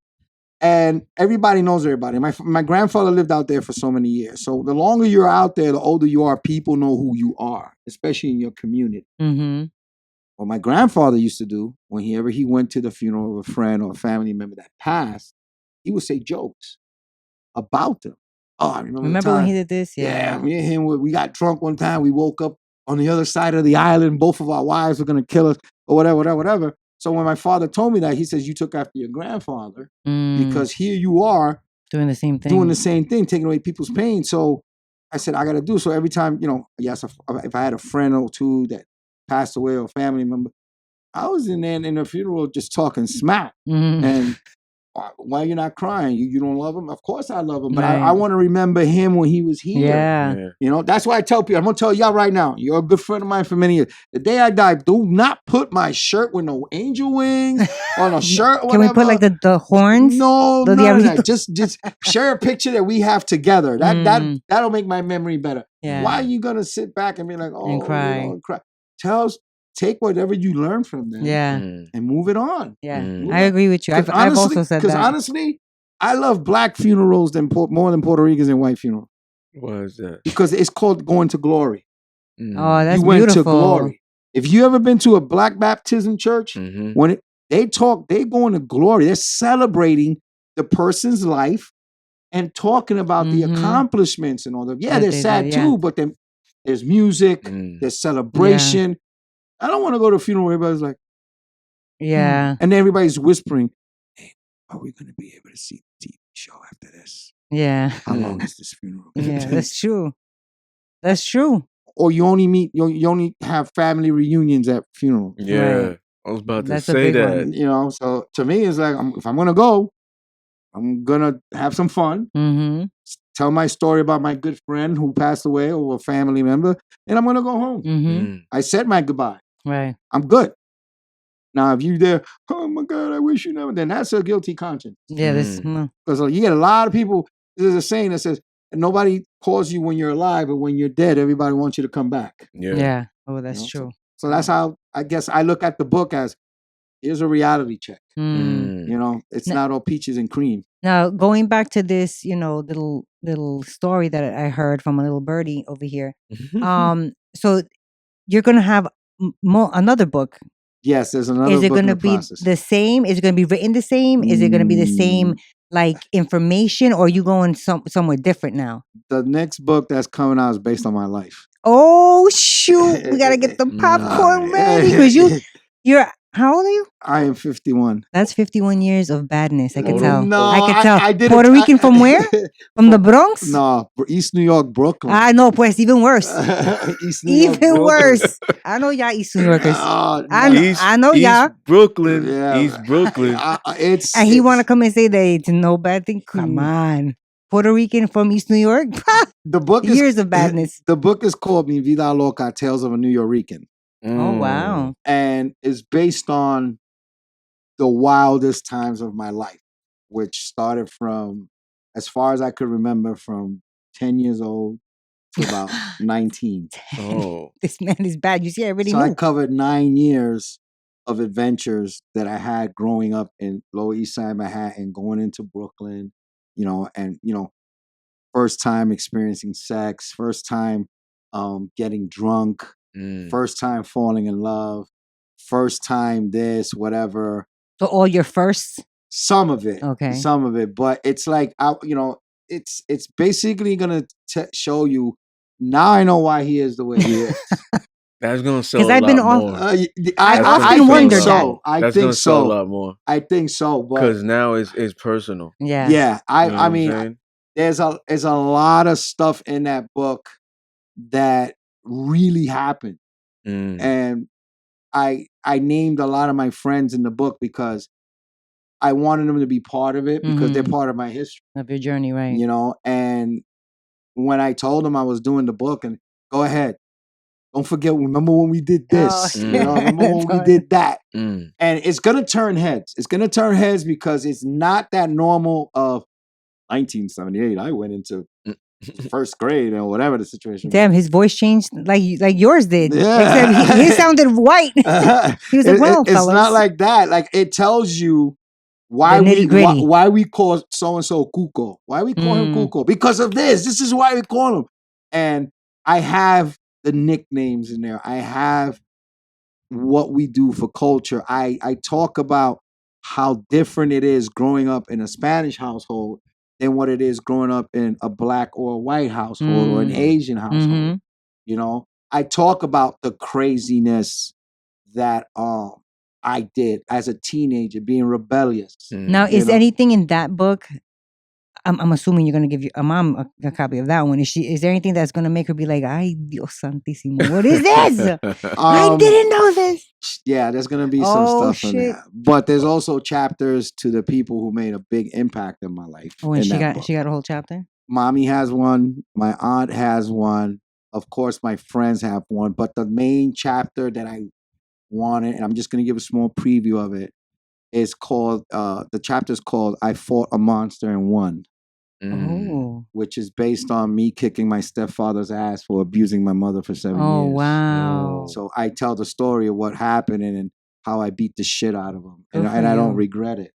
C: And everybody knows everybody. My grandfather lived out there for so many years. So the longer you're out there, the older you are, people know who you are, especially in your community. What my grandfather used to do, whenever he went to the funeral of a friend or a family member that passed, he would say jokes about them. Oh, I remember
A: when he did this?
C: Yeah, me and him, we got drunk one time. We woke up on the other side of the island. Both of our wives were going to kill us or whatever. So when my father told me that, he says, you took after your grandfather because here you are
A: doing the same thing,
C: taking away people's pain. So I said, I got to do. So every time, you know, yes, if I had a friend or two that passed away or a family member, I was in there in the funeral just talking smack. And why you're not crying? You don't love him? Of course I love him, but I want to remember him when he was here.
A: Yeah.
C: You know, that's why I tell people, I'm going to tell y'all right now, you're a good friend of mine for many years. The day I die, do not put my shirt with no angel wings on a shirt or
A: Can
C: whatever.
A: we put like the horns?
C: No, none of that. Just share a picture that we have together. That'll make my memory better.
A: Yeah.
C: Why are you going to sit back and be like, oh,
A: and cry?
C: You know, and cry? Take whatever you learn from them and move it on.
A: Yeah, I agree with you. I've also said that.
C: Because honestly, I love black funerals more than Puerto Ricans and white funerals.
B: Why is that?
C: Because it's called going to glory.
A: Oh, that's
C: you went
A: beautiful.
C: to glory. If you ever been to a black baptism church, when they going to glory. They're celebrating the person's life and talking about the accomplishments and all that. Yeah, they're sad too, but then there's music, there's celebration. Yeah. I don't want to go to a funeral where everybody's like, and everybody's whispering, hey, are we going to be able to see the TV show after this?
A: Yeah.
C: How long is this funeral?
A: Yeah, that's true. That's true.
C: Or you only have family reunions at funerals.
B: Yeah, right. I was about to say that.
C: One. You know, so to me, it's like, if I'm going to go, I'm going to have some fun. Tell my story about my good friend who passed away or a family member, and I'm going to go home. I said my goodbye.
A: Right.
C: I'm good. Now, if you there, oh my God, I wish you never, then that's a guilty conscience.
A: Yeah,
C: because you get a lot of people. There's a saying that says, nobody calls you when you're alive, but when you're dead, everybody wants you to come back.
A: Yeah. Oh, that's true.
C: So that's how I guess I look at the book as, here's a reality check. You know, it's not all peaches and cream.
A: Now, going back to this, you know, little story that I heard from a little birdie over here. So you're gonna have another book.
C: Yes, there's another book.
A: Is it going to be the same? Is it going to be written the same? Is it going to be the same, like, information, or are you going somewhere different now?
C: The next book that's coming out is based on my life.
A: Oh, shoot. We got to get the popcorn ready. Because you're, how old are you?
C: I am 51.
A: That's 51 years of badness. I can tell.
C: No,
A: I can tell.
C: I did
A: Puerto Rican from where? From the Bronx?
C: No, East New York, Brooklyn.
A: Ah, no, pues, even worse.
C: East New York,
A: even worse. I know y'all East New Yorkers. I know y'all.
B: East Brooklyn. Yeah. East Brooklyn.
A: And he want to come and say that it's no bad thing? Come on. Puerto Rican from East New York?
C: The book
A: years of badness.
C: The book is called Mi Vida Loca, Tales of a New Yorican.
A: Oh, wow.
C: And it's based on the wildest times of my life, which started from, as far as I could remember, from 10 years old to about 19.
B: Oh.
A: This man is bad. You see, I already
C: knew.
A: So
C: I covered 9 years of adventures that I had growing up in Lower East Side Manhattan, going into Brooklyn, you know, and, you know, first time experiencing sex, first time getting drunk, first time falling in love, first time this, whatever.
A: So all your firsts?
C: Some of it.
A: Okay.
C: Some of it. But it's like, you know, it's basically going to show you, now I know why he is the way he is.
B: That's going to sell a lot more.
A: I often wonder
C: so.
A: that.
B: That's going to sell a lot more.
C: I think so.
B: Because now it's personal.
A: Yeah.
C: Yeah. I mean, there's a lot of stuff in that book that really happened. And I named a lot of my friends in the book because I wanted them to be part of it because they're part of my history.
A: Of your journey, right.
C: You know, and when I told them I was doing the book, and Go ahead. Don't forget, remember when we did this. Remember when we did that. And it's going to turn heads. It's going to turn heads because it's not that normal of 1978. I went into first grade or whatever the situation.
A: Damn, his voice changed like yours did.
C: Yeah.
A: Except he sounded white. He was like, well,
C: it's
A: fellas.
C: not like that. Like, it tells you why we call so-and-so Cuco. Why we call him Cuco? Because of this. This is why we call him. And I have the nicknames in there. I have what we do for culture. I talk about how different it is growing up in a Spanish household than what it is growing up in a black or a white household or an Asian household. You know, I talk about the craziness that I did as a teenager, being rebellious.
A: Now, is anything in that book? I'm assuming you're gonna give your mom a copy of that one. Is there anything that's gonna make her be like, "Ay, Dios santísimo, what is this? I didn't know this."
C: Yeah, there's gonna be some stuff in there, but there's also chapters to the people who made a big impact in my life.
A: Oh, and she got a whole chapter.
C: Mommy has one. My aunt has one. Of course, my friends have one. But the main chapter that I wanted, and I'm just gonna give a small preview of it, is called. The chapter is called "I Fought a Monster and Won." Which is based on me kicking my stepfather's ass for abusing my mother for 7 years.
A: Oh, wow.
C: So I tell the story of what happened and how I beat the shit out of him. And I don't regret it.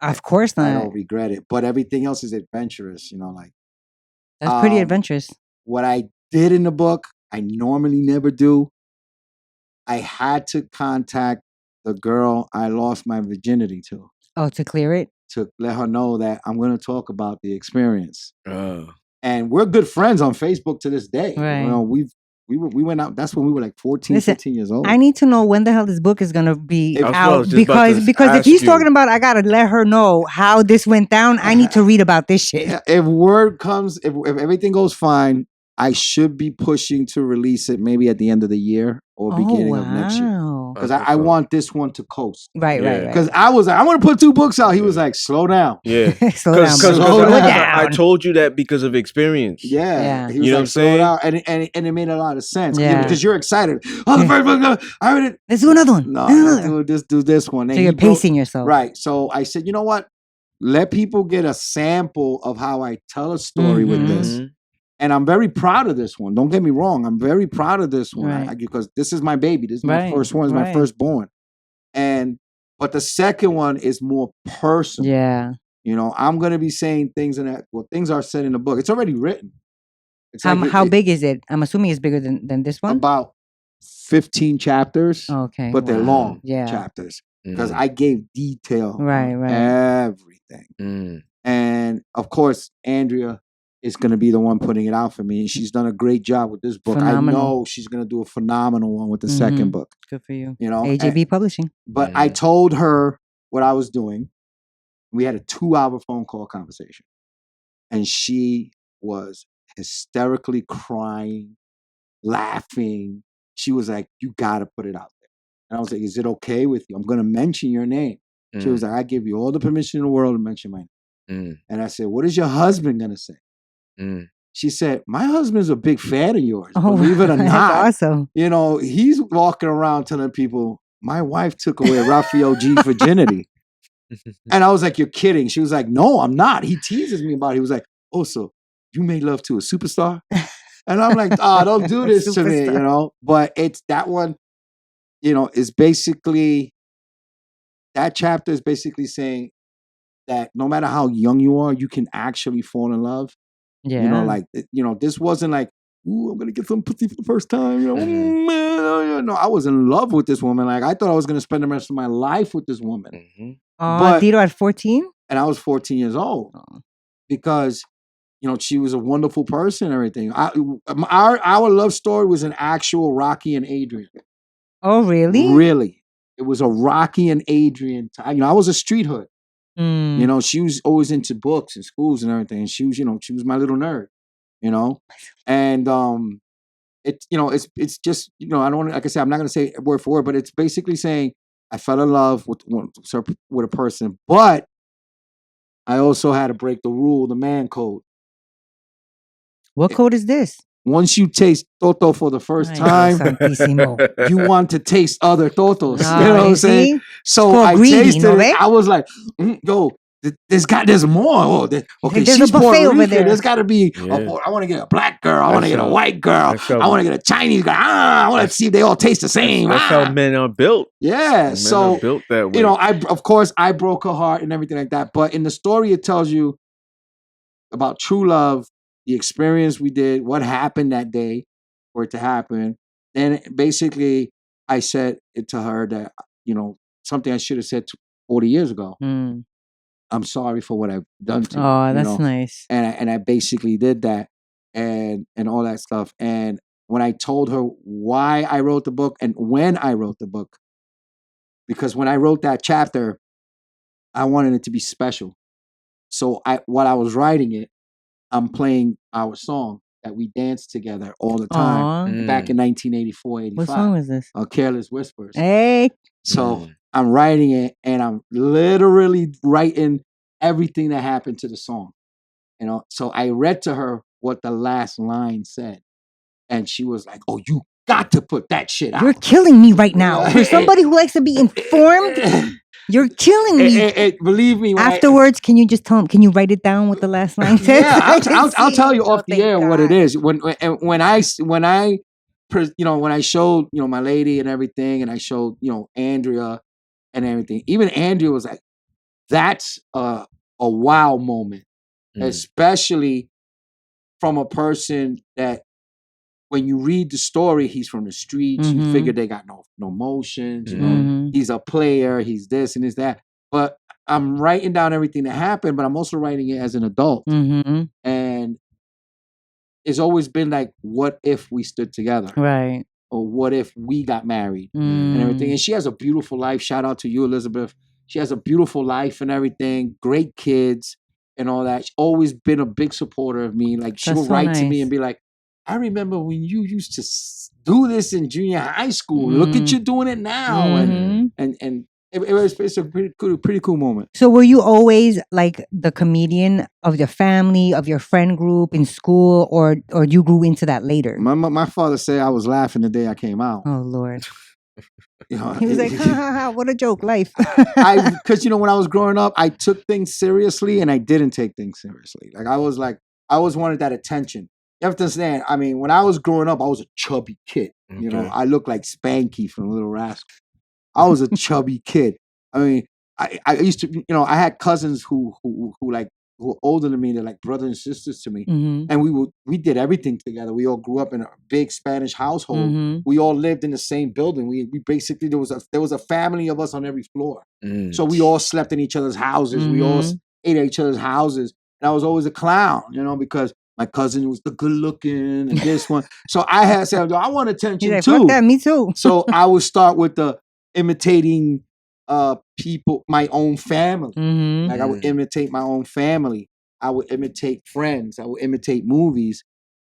A: Of course not.
C: I don't regret it. But everything else is adventurous, like.
A: That's pretty adventurous.
C: What I did in the book, I normally never do. I had to contact the girl I lost my virginity to.
A: Oh, to clear it?
C: To let her know that I'm going to talk about the experience. And we're good friends on Facebook to this day.
A: Right.
C: We went out. That's when we were like 14, 15 years old.
A: I need to know when the hell this book is going to be out. Because if he's talking about, I got to let her know how this went down. I need to read about this shit.
C: Yeah, if word comes, if everything goes fine, I should be pushing to release it maybe at the end of the year or beginning of next year. Because I want this one to coast.
A: Right.
C: Because I was like, I want to put 2 books out. He was like, slow down.
B: Yeah.
A: Slow down.
B: I told you that because of experience.
C: Yeah. He was
B: you know
C: like,
B: what I'm saying?
C: Slow down. And it made a lot of sense.
A: Yeah.
C: Because you're excited. Oh, the first book. I read it.
A: Let's do another one.
C: No, do this one.
A: So you're pacing yourself.
C: Right. So I said, you know what? Let people get a sample of how I tell a story with this. And I'm very proud of this one. Don't get me wrong. I'm very proud of this one because this is my baby. This is my first one. It's my firstborn. But the second one is more personal.
A: Yeah.
C: I'm going to be saying things in that. Well, things are said in the book. It's already written. It's
A: how big is it? I'm assuming it's bigger than this one.
C: About 15 chapters.
A: Okay.
C: But they're long chapters because I gave detail.
A: Right.
C: Everything. And of course, Andrea is going to be the one putting it out for me. And she's done a great job with this book. Phenomenal. I know she's going to do a phenomenal one with the second book.
A: Good for you.
C: AJB
A: Publishing.
C: But I told her what I was doing. We had a 2-hour phone call conversation. And she was hysterically crying, laughing. She was like, you got to put it out there. And I was like, is it okay with you? I'm going to mention your name. She was like, I give you all the permission in the world to mention my name. And I said, what is your husband going to say? She said, my husband's a big fan of yours. Believe it or not.
A: That's awesome.
C: He's walking around telling people, my wife took away Rafael G virginity. And I was like, you're kidding. She was like, no, I'm not. He teases me about it. He was like, oh, so you made love to a superstar? And I'm like, don't do this to me, But it's that one, is basically, that chapter is basically saying that no matter how young you are, you can actually fall in love.
A: Yeah.
C: This wasn't like, ooh, I'm going to get some pussy for the first time. No, I was in love with this woman. Like, I thought I was going to spend the rest of my life with this woman.
A: But Tito at 14?
C: And I was 14 years old because, she was a wonderful person and everything. Our love story was an actual Rocky and Adrian.
A: Oh, really?
C: Really. It was a Rocky and Adrian time. I was a street hood. She was always into books and schools and everything. And she was, she was my little nerd, and it's just, I don't want to, like I said, I'm not going to say word for word, but it's basically saying I fell in love with a person, but I also had to break the man code.
A: What code is this?
C: once you taste Toto for the first
A: Ay,
C: time,
A: Dios santísimo.
C: you want to taste other Totos.
A: Ah,
C: you know what I'm
A: you
C: saying?
A: see?
C: So
A: called
C: I
A: greedy,
C: tasted
A: ¿no
C: it.
A: ve?
C: I was like, yo, there's more. Oh, okay,
A: There's a
C: she's
A: buffet
C: Puerto
A: over
C: Rican.
A: there.
C: There's got to be.
B: Yeah.
C: I want to get a black girl. I want to
B: That's
C: get a
B: how-
C: white girl.
B: that's how-
C: I want to get a Chinese guy. I want to see if they all taste the same.
B: That's how men are built.
C: Yeah.
B: Men
C: So
B: are built that way.
C: you know, of course I broke her heart and everything like that. But in the story, it tells you about true love, the experience we did, what happened that day for it to happen. And basically, I said it to her that, you know, something I should have said 40 years ago.
A: Mm.
C: I'm sorry for what I've done to you.
A: Oh,
C: you
A: that's
C: know?
A: nice.
C: And I basically did that and all that stuff. And when I told her why I wrote the book and when I wrote the book, because when I wrote that chapter, I wanted it to be special. So while I was writing it, I'm playing our song that we danced together all the time
A: Aw.
C: back in 1984, 85.
A: What song was this?
C: Careless Whispers.
A: Hey.
C: So I'm writing it and I'm literally writing everything that happened to the song. You know, so I read to her what the last line said. And she was like, oh, you got to put that shit out.
A: You're killing me right now. For somebody who likes to be informed, you're killing me.
C: Believe me.
A: Afterwards, can you just tell him? Can you write it down what the last line says?
C: Yeah, I'll tell you off the air what it is. When I showed, you know, my lady and everything, and I showed, you know, Andrea and everything. Even Andrea was like, that's a wow moment, especially from a person that when you read the story, he's from the streets. You figure they got no emotions. You know, he's a player. He's this and he's that. But I'm writing down everything that happened, but I'm also writing it as an adult. And it's always been like, what if we stood together?
A: Right.
C: Or what if we got married and everything? And she has a beautiful life. Shout out to you, Elizabeth. She has a beautiful life and everything. Great kids and all that. She's always been a big supporter of me. Like, she will write to me and be like, I remember when you used to do this in junior high school. Look at you doing it now. And it's a pretty cool moment.
A: So were you always like the comedian of your family, of your friend group in school, or you grew into that later?
C: My father said I was laughing the day I came out.
A: Oh, Lord.
C: You know,
A: He was like, ha, ha, ha, what a joke, life.
C: Because, you know, when I was growing up, I took things seriously and I didn't take things seriously. Like, I always wanted that attention. You have to understand, I mean, when I was growing up, I was a chubby kid. You know, I looked like Spanky from Little Rascal. I was a chubby kid. I mean, I used to, you know, I had cousins who were older than me. They're like brothers and sisters to me. And we did everything together. We all grew up in a big Spanish household. We all lived in the same building. We basically, there was a family of us on every floor. So we all slept in each other's houses. We all ate at each other's houses. And I was always a clown, you know, because my cousin was the good looking and this one. So I had said, I want attention
A: like,
C: too.
A: Fuck that, me too.
C: So I would start with the imitating people, my own family. Like, I would imitate my own family. I would imitate friends. I would imitate movies.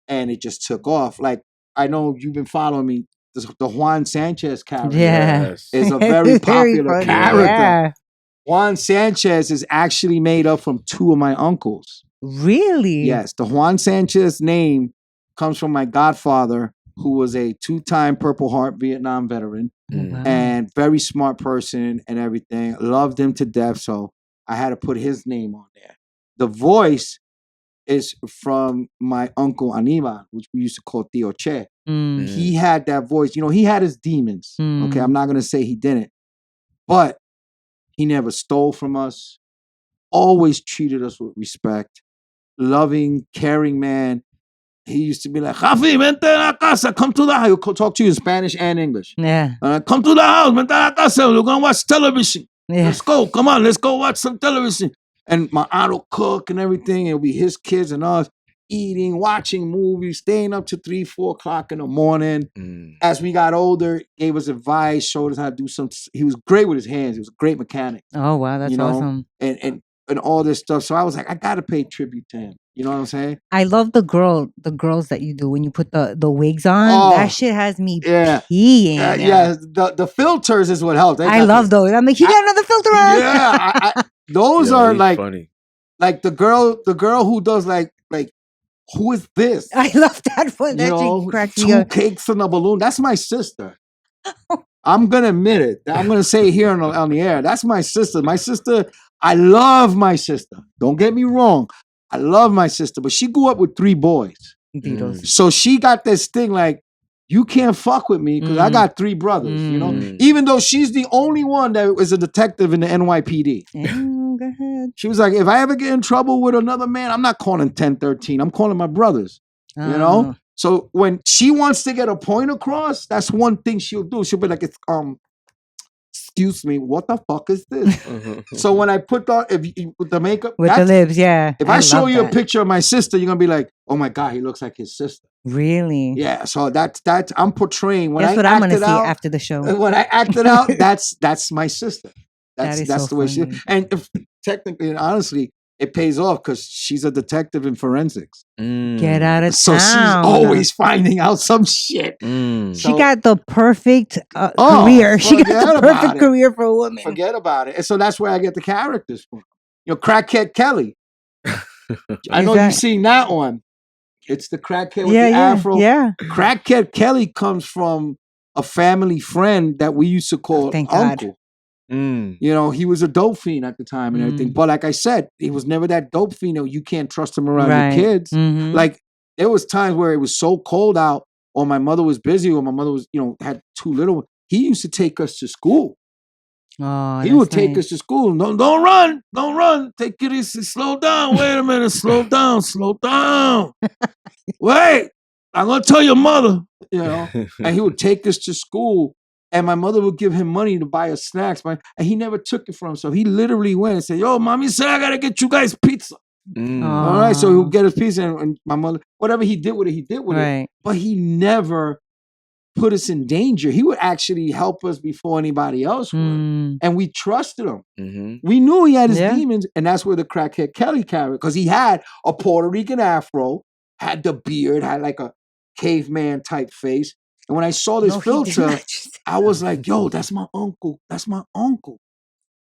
C: And it just took off. Like, I know you've been following me. The Juan Sanchez character is a very popular character.
A: Yeah.
C: Juan Sanchez is actually made up from two of my uncles.
A: Really?
C: Yes. The Juan Sanchez name comes from my godfather, who was a 2-time Purple Heart Vietnam veteran.
A: Wow.
C: And very smart person and everything. Loved him to death. So I had to put his name on there. The voice is from my uncle Anibal, which we used to call Tio Che. He had that voice. You know, he had his demons. Okay, I'm not going to say he didn't. But he never stole from us. Always treated us with respect. Loving, caring man. He used to be like, Javi, vente a la casa, come to the house. He'll talk to you in Spanish and English.
A: Yeah.
C: Come to the house, vente a la casa. We're going to watch television.
A: Yeah.
C: Let's go. Come on, let's go watch some television. And my aunt will cook and everything. It'll be his kids and us eating, watching movies, staying up to 3, 4 o'clock in the morning. As we got older, gave us advice, showed us how to do something. He was great with his hands. He was a great mechanic.
A: Oh, wow. That's awesome.
C: And all this stuff. So I was like, I got to pay tribute to him. You know what I'm saying?
A: I love the girls that you do when you put the wigs on.
C: Oh,
A: that shit has me
C: yeah.
A: peeing.
C: Yeah, the filters is what helped.
A: I love those. I'm like, you got another filter on?
C: Yeah, those are like
B: funny.
C: Like the girl who does like who is this?
A: I love that one. That
C: You
A: cracks me
C: two
A: up.
C: cakes in a balloon. That's my sister. I'm gonna admit it. I'm gonna say it here on the air. That's my sister. My sister. I love my sister. Don't get me wrong. I love my sister, but she grew up with 3 boys.
A: Beatles.
C: So she got this thing like, you can't fuck with me because I got 3 brothers, you know? Even though she's the only one that was a detective in the NYPD.
A: Go ahead.
C: She was like, if I ever get in trouble with another man, I'm not calling 1013. I'm calling my brothers, you know? So when she wants to get a point across, that's one thing she'll do. She'll be like, excuse me, what the fuck is this? So when I put on with the makeup,
A: with the lips, yeah.
C: If I show you a picture of my sister, you're gonna be like, oh my God, he looks like his sister.
A: Really?
C: Yeah. So that's I'm portraying
A: that's what I'm gonna see after the show.
C: When I acted out, that's my sister. That's
A: so
C: the way she. And if, technically and honestly, it pays off because she's a detective in forensics.
A: Get out of town.
C: So she's always finding out some shit.
A: She got the perfect career. She got the perfect career for a woman.
C: Forget about it. And so that's where I get the characters from. You know, Crackhead Kelly. I know you've seen that one. It's the crackhead with the afro.
A: Yeah.
C: Crackhead Kelly comes from a family friend that we used to call Uncle. You know, he was a dope fiend at the time and everything. But like I said, he was never that dope fiend. You can't trust him around your kids. Like there was times where it was so cold out, or my mother was busy, or my mother was, you know, had 2 little ones. He used to take us to school.
A: Oh,
C: he would take us to school. Don't run. Take it easy. Slow down. Wait a minute. Slow down. Wait. I'm gonna tell your mother. You know, and he would take us to school. And my mother would give him money to buy us snacks, and he never took it from him. So he literally went and said, yo, mommy said I gotta get you guys pizza. All right, so he would get us pizza, and my mother, whatever he did with it, he did with it. But he never put us in danger. He would actually help us before anybody else would. And we trusted him. We knew he had his demons, and that's where the Crackhead Kelly character, because he had a Puerto Rican afro, had the beard, had like a caveman type face. And when I saw this filter, I was like, yo, that's my uncle. That's my uncle.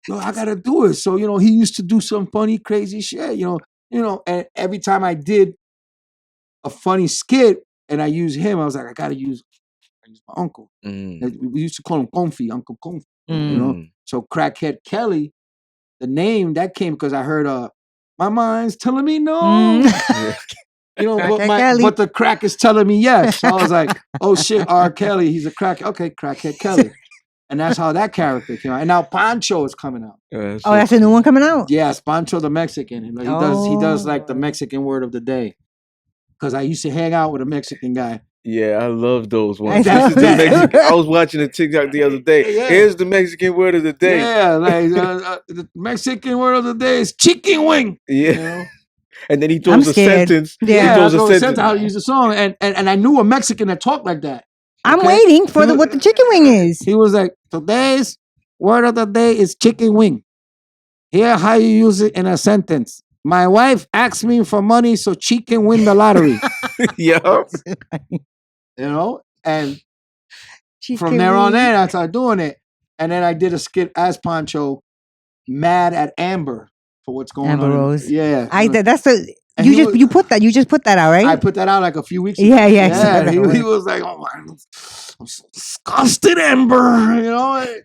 C: Yo, I gotta do it. So, you know, he used to do some funny, crazy shit, you know, and every time I did a funny skit and I used him, I was like, I gotta use my uncle. We used to call him Comfy, Uncle Comfy. You know? So Crackhead Kelly, the name that came because I heard my mind's telling me no. You know, but the crack is telling me yes. So I was like, oh shit, R. Kelly, he's a crack. Okay, Crackhead Kelly. And that's how that character came out. And now Pancho is coming out.
A: That's a new one coming out?
C: Yes, Pancho the Mexican. He does like the Mexican word of the day. Because I used to hang out with a Mexican guy.
B: Yeah, I love those ones. I was watching a TikTok the other day. Yeah. Here's the Mexican word of the day.
C: Yeah, like the Mexican word of the day is chicken wing.
B: Yeah.
C: You know?
B: And then he throws a sentence.
C: Yeah, he throws a sentence how to use the song. And I knew a Mexican that talked like that.
A: I'm waiting for what the chicken wing is.
C: He was like, today's word of the day is chicken wing. Here how you use it in a sentence. My wife asked me for money so she can win the lottery.
B: Yeah.
C: You know? And from there on in, I started doing it. And then I did a skit as Pancho, mad at Amber for what's going
A: Amber
C: on.
A: Rose.
C: Yeah.
A: That's the you put that out, right?
C: I put that out like a few weeks ago.
A: Yeah.
C: He was like, oh my, I'm so disgusted, Amber. You know?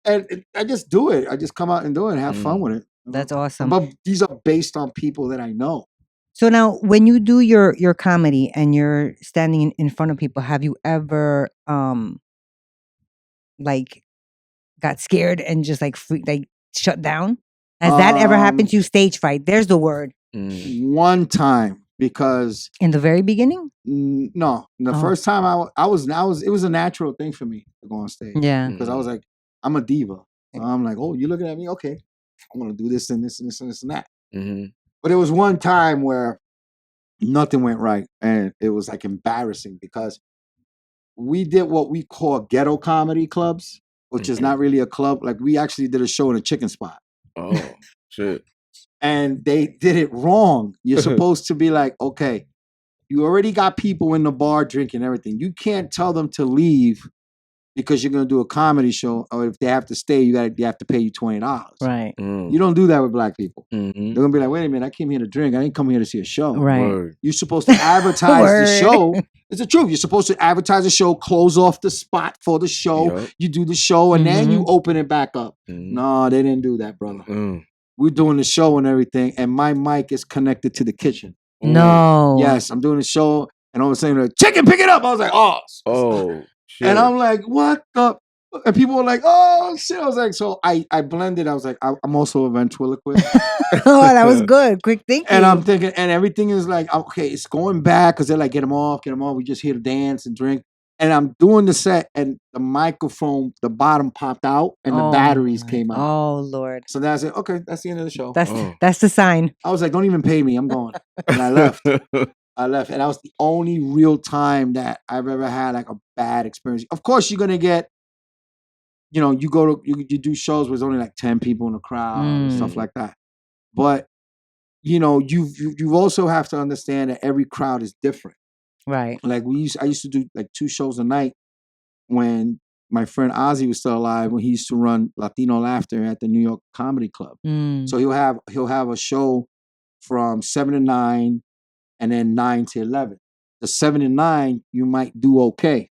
C: And I just do it. I just come out and do it and have fun with it.
A: That's awesome.
C: But these are based on people that I know.
A: So now when you do your comedy and you're standing in front of people, have you ever like got scared and just like shut down? Has that ever happened to you? Stage fright. There's the word.
C: One time, because
A: in the very beginning?
C: No. The first time I was it was a natural thing for me to go on stage.
A: Yeah.
C: Because I was like, I'm a diva. So I'm like, oh, you're looking at me? Okay. I want to do this and this and this and this and that. But it was one time where nothing went right. And it was like embarrassing because we did what we call ghetto comedy clubs, which is not really a club. Like we actually did a show in a chicken spot.
B: Oh, shit.
C: And they did it wrong. You're supposed to be like, okay, you already got people in the bar drinking everything. You can't tell them to leave because you're gonna do a comedy show, or if they have to stay, you have to pay you $20.
A: Right.
C: You don't do that with black people.
B: Mm-hmm.
C: They're gonna be like, wait a minute, I came here to drink. I didn't come here to see a show.
A: Right.
B: Word.
C: You're supposed to advertise the
A: Word.
C: show. It's the truth. You're supposed to advertise the show, close off the spot for the show.
B: Yup.
C: You do the show, and then you
A: Mhm.
C: open it back up.
B: Mm-hmm.
C: No, they didn't do that, brother.
B: Mm.
C: We're doing the show and everything, and my mic is connected to the kitchen.
A: No.
C: Yes, I'm doing the show, and all of a sudden, like, chicken, pick it up. I was like,
B: Oh, shit.
C: and I'm like, what the? And people were like, oh shit. I was like, so I blended. I was like, I'm also a ventriloquist.
A: Oh, that was good. Quick thinking.
C: And I'm thinking, and everything is like, okay, it's going back because they're like, get them off. We just here to dance and drink. And I'm doing the set, and the microphone, the bottom popped out, and the batteries came out.
A: Oh Lord.
C: So then I said, okay, that's the end of the show.
A: That's the sign.
C: I was like, don't even pay me. I'm going. And I left. And that was the only real time that I've ever had like a bad experience. Of course, you're gonna get, you go to you do shows where there's only like 10 people in the crowd and stuff like that. But you also have to understand that every crowd is different.
A: Right.
C: Like I used to do like 2 shows a night when my friend Ozzy was still alive, when he used to run Latino Laughter at the New York Comedy Club. So he'll have a show from 7 to 9 and then 9 to 11. The 7 to 9 you might do okay.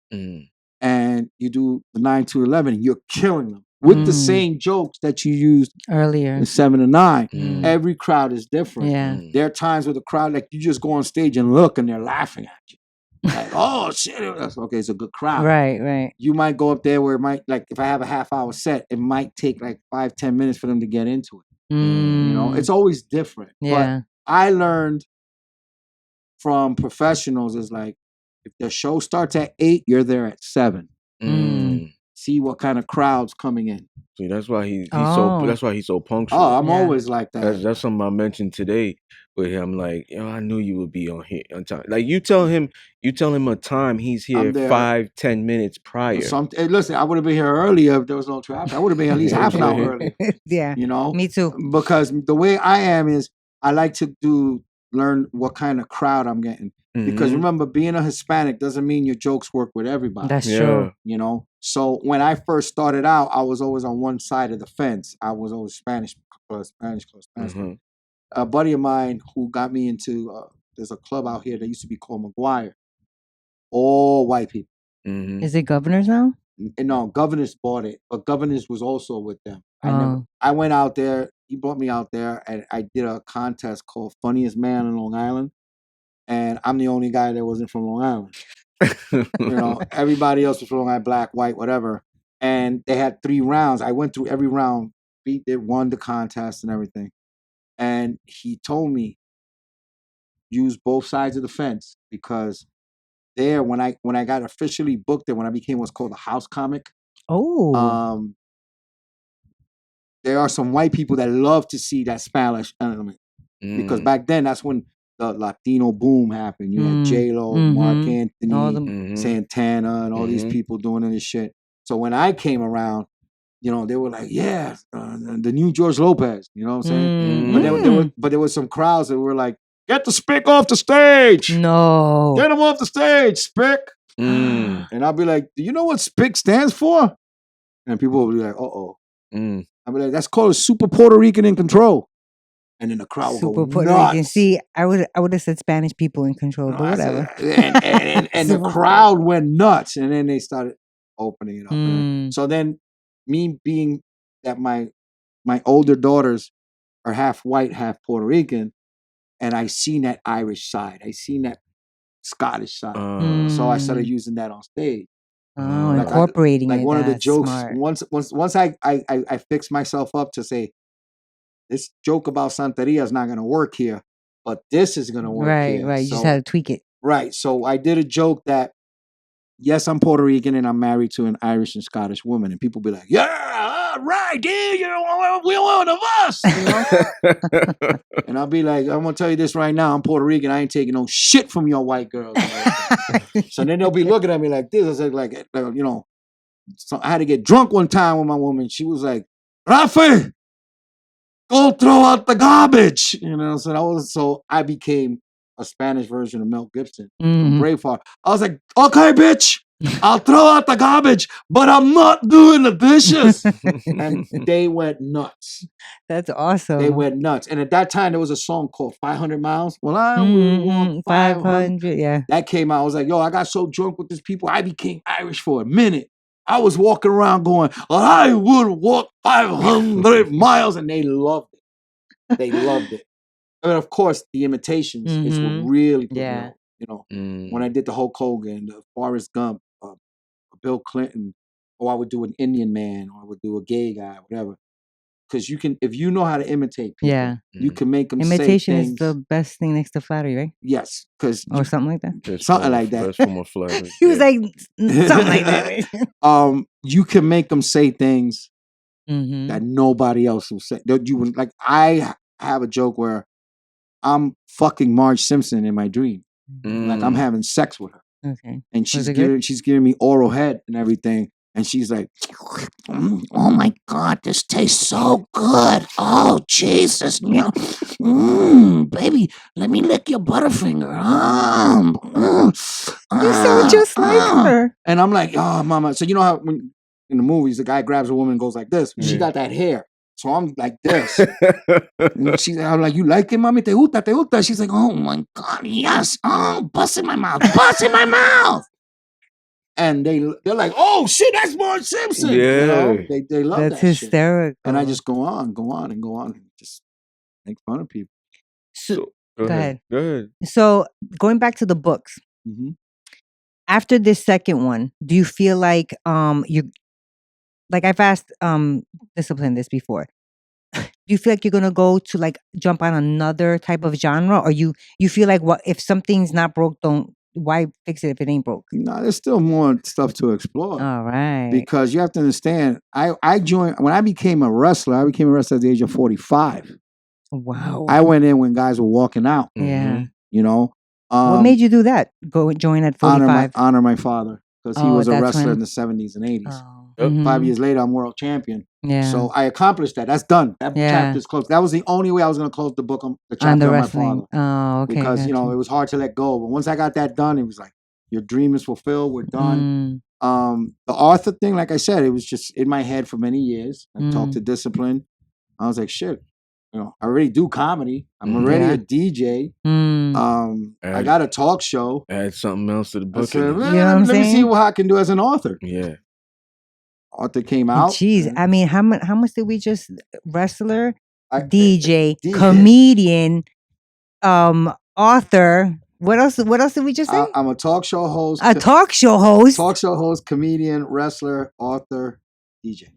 C: And you do the 9 to 11, you're killing them with the same jokes that you used
A: earlier.
C: The 7 to 9. Every crowd is different.
A: Yeah.
C: There are times where the crowd, like, you just go on stage and look and they're laughing at you. Like, oh shit, that's okay, it's a good crowd.
A: Right.
C: You might go up there where it might, like, if I have a half-hour set, it might take like 5-10 minutes for them to get into it. It's always different.
A: Yeah.
C: But I learned from professionals is like, if the show starts at 8, you're there at 7. See what kind of crowd's coming in.
B: See, that's why he's so punctual.
C: Oh, I'm always like that.
B: That's something I mentioned today with him. Like, I knew you would be on here on time. Like, you tell him a time, he's here 5-10 minutes prior.
C: Hey, listen, I would have been here earlier if there was no traffic. I would have been at least half an hour early.
A: Yeah.
C: Me
A: too.
C: Because the way I am is I like to learn what kind of crowd I'm getting. Because remember, being a Hispanic doesn't mean your jokes work with everybody.
A: That's true.
C: So when I first started out, I was always on one side of the fence. I was always Spanish. A buddy of mine who got me into, there's a club out here that used to be called McGuire. All white people.
A: Is it Governors now?
C: No, Governors bought it, but Governors was also with them. I went out there. He brought me out there, and I did a contest called Funniest Man in Long Island. And I'm the only guy that wasn't from Long Island. Everybody else was from Long Island, black, white, whatever. And they had 3 rounds. I went through every round, beat it, won the contest and everything. And he told me, use both sides of the fence, because there, when I got officially booked there, when I became what's called a house comic. There are some white people that love to see that Spanish element. Because back then, that's when the Latino boom happened. You had J.Lo, Mark Anthony, Santana, and all these people doing this shit. So when I came around, they were like, yeah, the new George Lopez. You know what I'm saying? But there was some crowds that were like, get the Spick off the stage.
A: No.
C: Get him off the stage, Spick. And I'll be like, do you know what Spick stands for? And people will be like, uh-oh. I'll be like, that's called a Super Puerto Rican in Control. And then the crowd will go nuts.
A: See, I would have said Spanish people in control, but whatever.
C: And the crowd went nuts, and then they started opening it up. So then, me being that my older daughters are half white, half Puerto Rican, and I seen that Irish side, I seen that Scottish side, so I started using that on stage.
A: Incorporating
C: like
A: it.
C: One of the jokes.
A: Smart.
C: Once I fixed myself up to say, this joke about Santeria is not going to work here, but this is going to work here.
A: Right. You just had to tweak it.
C: Right. So I did a joke that, yes, I'm Puerto Rican and I'm married to an Irish and Scottish woman. And people be like, yeah, right, dude, we're one of us. And I'll be like, I'm going to tell you this right now. I'm Puerto Rican. I ain't taking no shit from your white girls. So then they'll be looking at me like this. I said, so I had to get drunk one time with my woman. She was like, Rafa, go throw out the garbage. So I became a Spanish version of Mel Gibson from Braveheart. I was like, okay, bitch. I'll throw out the garbage, but I'm not doing the dishes. And they went nuts.
A: That's awesome.
C: They went nuts. And at that time, there was a song called 500 Miles. Well, I will walk 500.
A: 500, yeah.
C: That came out. I was like, yo, I got so drunk with these people, I became Irish for a minute. I was walking around going, I would walk 500 miles. And they loved it. They loved it. And of course, the imitations is what really put me on. You know, when I did the Hulk Hogan, the Forrest Gump, Bill Clinton, or I would do an Indian man, or I would do a gay guy, whatever. Because you can, if you know how to imitate people, you can make them
A: imitation
C: say things.
A: Is the best thing next to flattery, right?
C: Yes, because
A: or something like that.
C: Something like that.
B: Best form of flattery.
A: He was like something like that.
C: You can make them say things that nobody else will say. That you would like. I have a joke where I'm fucking Marge Simpson in my dream. Like I'm having sex with her.
A: Okay.
C: And she's giving me oral head and everything. And she's like, oh my God, this tastes so good. Oh, Jesus. Baby, let me lick your butterfinger.
A: You sound just like her.
C: And I'm like, oh, mama. So you know how when, in the movies, the guy grabs a woman and goes like this. She got that hair. So I'm like this. And I'm like, you like it, mami? Te gusta, te gusta? She's like, oh my God, yes. Oh, bust in my mouth. Bust in my mouth. And they're like, oh shit, that's Marge Simpson.
B: Yeah.
C: You know, they love
A: That's
C: that
A: hysterical.
C: shit. And I just go on and just make fun of people.
A: So,
B: go ahead. Go ahead.
A: So going back to the books, after this second one, do you feel like you like I've asked Discipline this before. Do you feel like you're gonna go to like jump on another type of genre, or you feel like what if something's not broke, why fix it if it ain't broke?
C: No, there's still more stuff to explore.
A: All right.
C: Because you have to understand, I joined when I became a wrestler. I became a wrestler at the age of 45.
A: Wow.
C: I went in when guys were walking out.
A: Yeah.
C: You know.
A: What made you do that? Go join at 45.
C: Honor my father because he was a wrestler in the 70s and 80s. 5 years later, I'm world champion.
A: Yeah.
C: So I accomplished that. That's done. That chapter's closed. That was the only way I was going to close the book on the chapter on my father.
A: Oh, okay.
C: Because, you know, it was hard to let go. But once I got that done, it was like, your dream is fulfilled. We're done. The Arthur thing, like I said, it was just in my head for many years. I talked to Discipline. I was like, shit, you know, I already do comedy. I'm already a DJ. I got a talk show.
B: Add something else to the book.
C: Said, let me see what I can do as an author.
B: Yeah.
C: Arthur came out.
A: Jeez, I mean, how much did we just wrestler, DJ, comedian, author? What else did we just say?
C: I'm a talk show host.
A: A talk show host.
C: Talk show host, comedian, wrestler, author, DJ.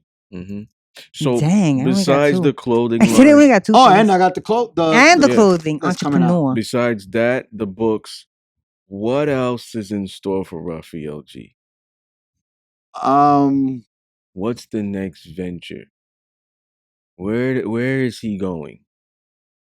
B: So
A: dang,
B: besides the clothing line,
A: today we got two.
C: Oh, and I got the
A: clothing. Entrepreneur.
B: Besides that, the books. What else is in store for Rafael G? What's the next venture? Where is he going?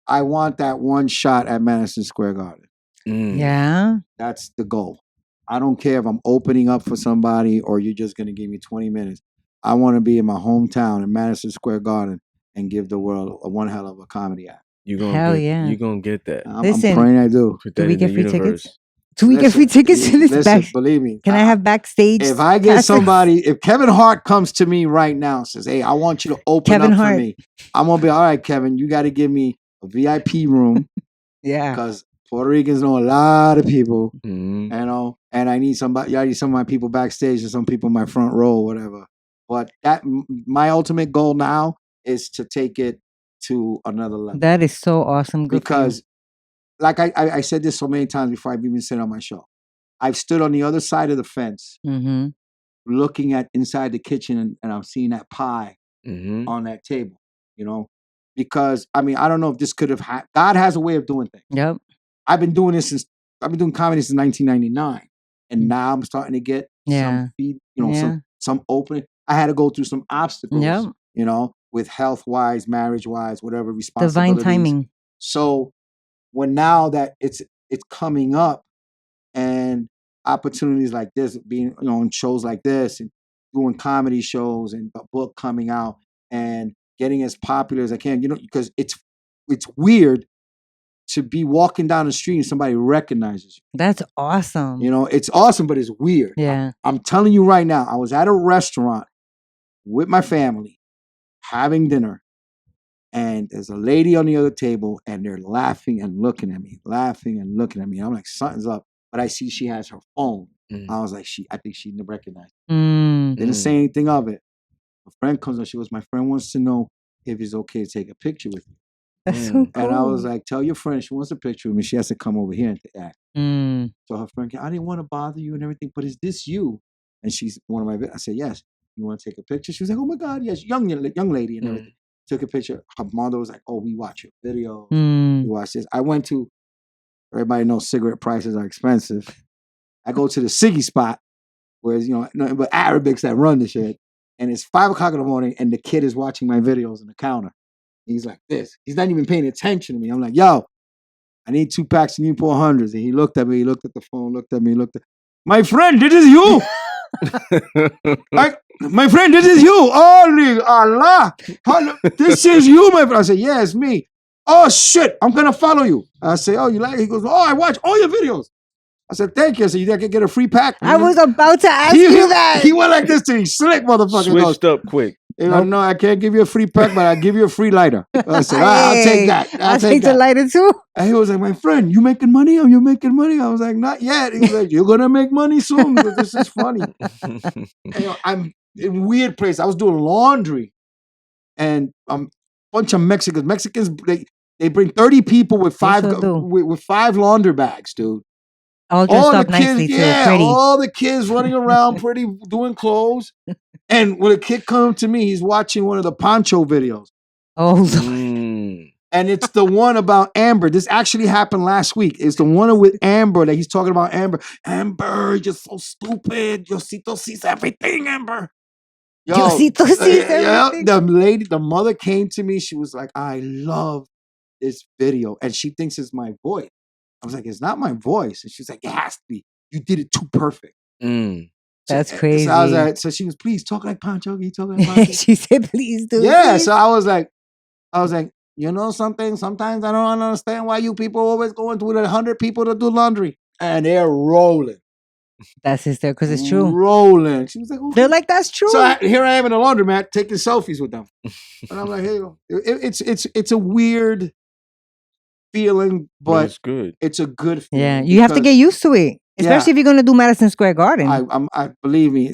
C: I want that one shot at Madison Square Garden.
A: Yeah.
C: That's the goal. I don't care if I'm opening up for somebody or you're just going to give me 20 minutes. I want to be in my hometown in Madison Square Garden and give the world one hell of a comedy act.
B: You're going to get that.
C: I'm praying I do.
B: Do
A: we get free
B: universe.
A: tickets? Do we get free tickets to this back?
C: Believe me.
A: Can I have backstage?
C: If I get somebody, if Kevin Hart comes to me right now and says, hey, I want you to open up for me. I'm going to be, all right, Kevin, you got to give me a VIP room.
A: Yeah.
C: Because Puerto Ricans know a lot of people, you know, and I need some of my people backstage and some people in my front row, whatever. But my ultimate goal now is to take it to another level.
A: That is so awesome. Good
C: because like I said this so many times before I've even said it on my show. I've stood on the other side of the fence looking at inside the kitchen and I'm seeing that pie on that table, you know, because I mean, I don't know if this could have happened. God has a way of doing things.
A: Yep.
C: I've been doing comedy since 1999 and now I'm starting to get some feed, you know, some opening. I had to go through some obstacles, you know, with health wise, marriage wise, whatever responsibilities.
A: Divine timing.
C: So when now that it's coming up and opportunities like this, being, you know, on shows like this and doing comedy shows and a book coming out and getting as popular as I can, you know, because it's weird to be walking down the street and somebody recognizes you.
A: That's awesome.
C: You know, it's awesome, but it's weird.
A: Yeah.
C: I'm telling you right now, I was at a restaurant with my family having dinner, and there's a lady on the other table, and they're laughing and looking at me, laughing and looking at me. I'm like, something's up. But I see she has her phone. I was like, I think she didn't recognize me. Didn't say anything of it. A friend comes up, she goes, my friend wants to know if it's okay to take a picture with you.
A: That's so cool.
C: And I was like, tell your friend she wants a picture with me. She has to come over here and act. So her friend, I didn't want to bother you and everything, but is this you? And she's one of my, I said, yes. You want to take a picture? She was like, oh my God, yes, young lady and everything. Took a picture. Her mother was like, oh, we watch your videos. We watch this. I went to, everybody knows cigarette prices are expensive. I go to the Siggy spot, where it's, nothing but Arabics that run the shit. And it's 5 o'clock in the morning, and the kid is watching my videos on the counter. He's like this. He's not even paying attention to me. I'm like, yo, I need 2 packs of Newport 100s. And he looked at me, he looked at the phone, looked at me, my friend, this is you. My friend, this is you. Holy Allah. This is you, my friend. I said, yeah, it's me. Oh, shit, I'm going to follow you. I say, oh, you like it? He goes, oh, I watch all your videos. I said, thank you. I said, you think I can get a free pack?
A: I was about to ask you that.
C: He went like this to me. Slick motherfucker.
B: Switched up quick.
C: No, I can't give you a free pack, but I'll give you a free lighter. I said, I'll take that.
A: I'll take the lighter too.
C: And he was like, my friend, you making money? Are you making money? I was like, not yet. He was like, you're going to make money soon because this is funny. And, I'm in a weird place. I was doing laundry, and a bunch of Mexicans. Mexicans, they bring 30 people with five launder bags, dude.
A: All dressed up nicely too.
C: Yeah,
A: pretty.
C: all the kids running around pretty, doing clothes. And when a kid comes to me, he's watching one of the Poncho videos.
A: Oh,
C: and it's the one about Amber. This actually happened last week. It's the one with Amber that he's talking about Amber. Amber, you're so stupid. Diosito sees everything, Amber.
A: Diosito sees everything.
C: The mother came to me. She was like, I love this video. And she thinks it's my voice. I was like, it's not my voice. And she's like, it has to be. You did it too perfect.
A: That's crazy.
C: So I was like, so she was, please talk like Pancho. Can you talk like Pancho?
A: She said, please do.
C: Yeah.
A: Please.
C: So I was like, you know something? Sometimes I don't understand why you people always going to 100 people to do laundry. And they're rolling.
A: That's hysterical because it's true.
C: Rolling. She was like, okay.
A: They're like, that's true.
C: So here I am in a laundromat taking selfies with them. And I'm like, hey, it's a weird feeling, but
B: it's good.
C: It's a good feeling.
A: Yeah, you have to get used to it, especially if you're going to do Madison Square Garden.
C: I believe me.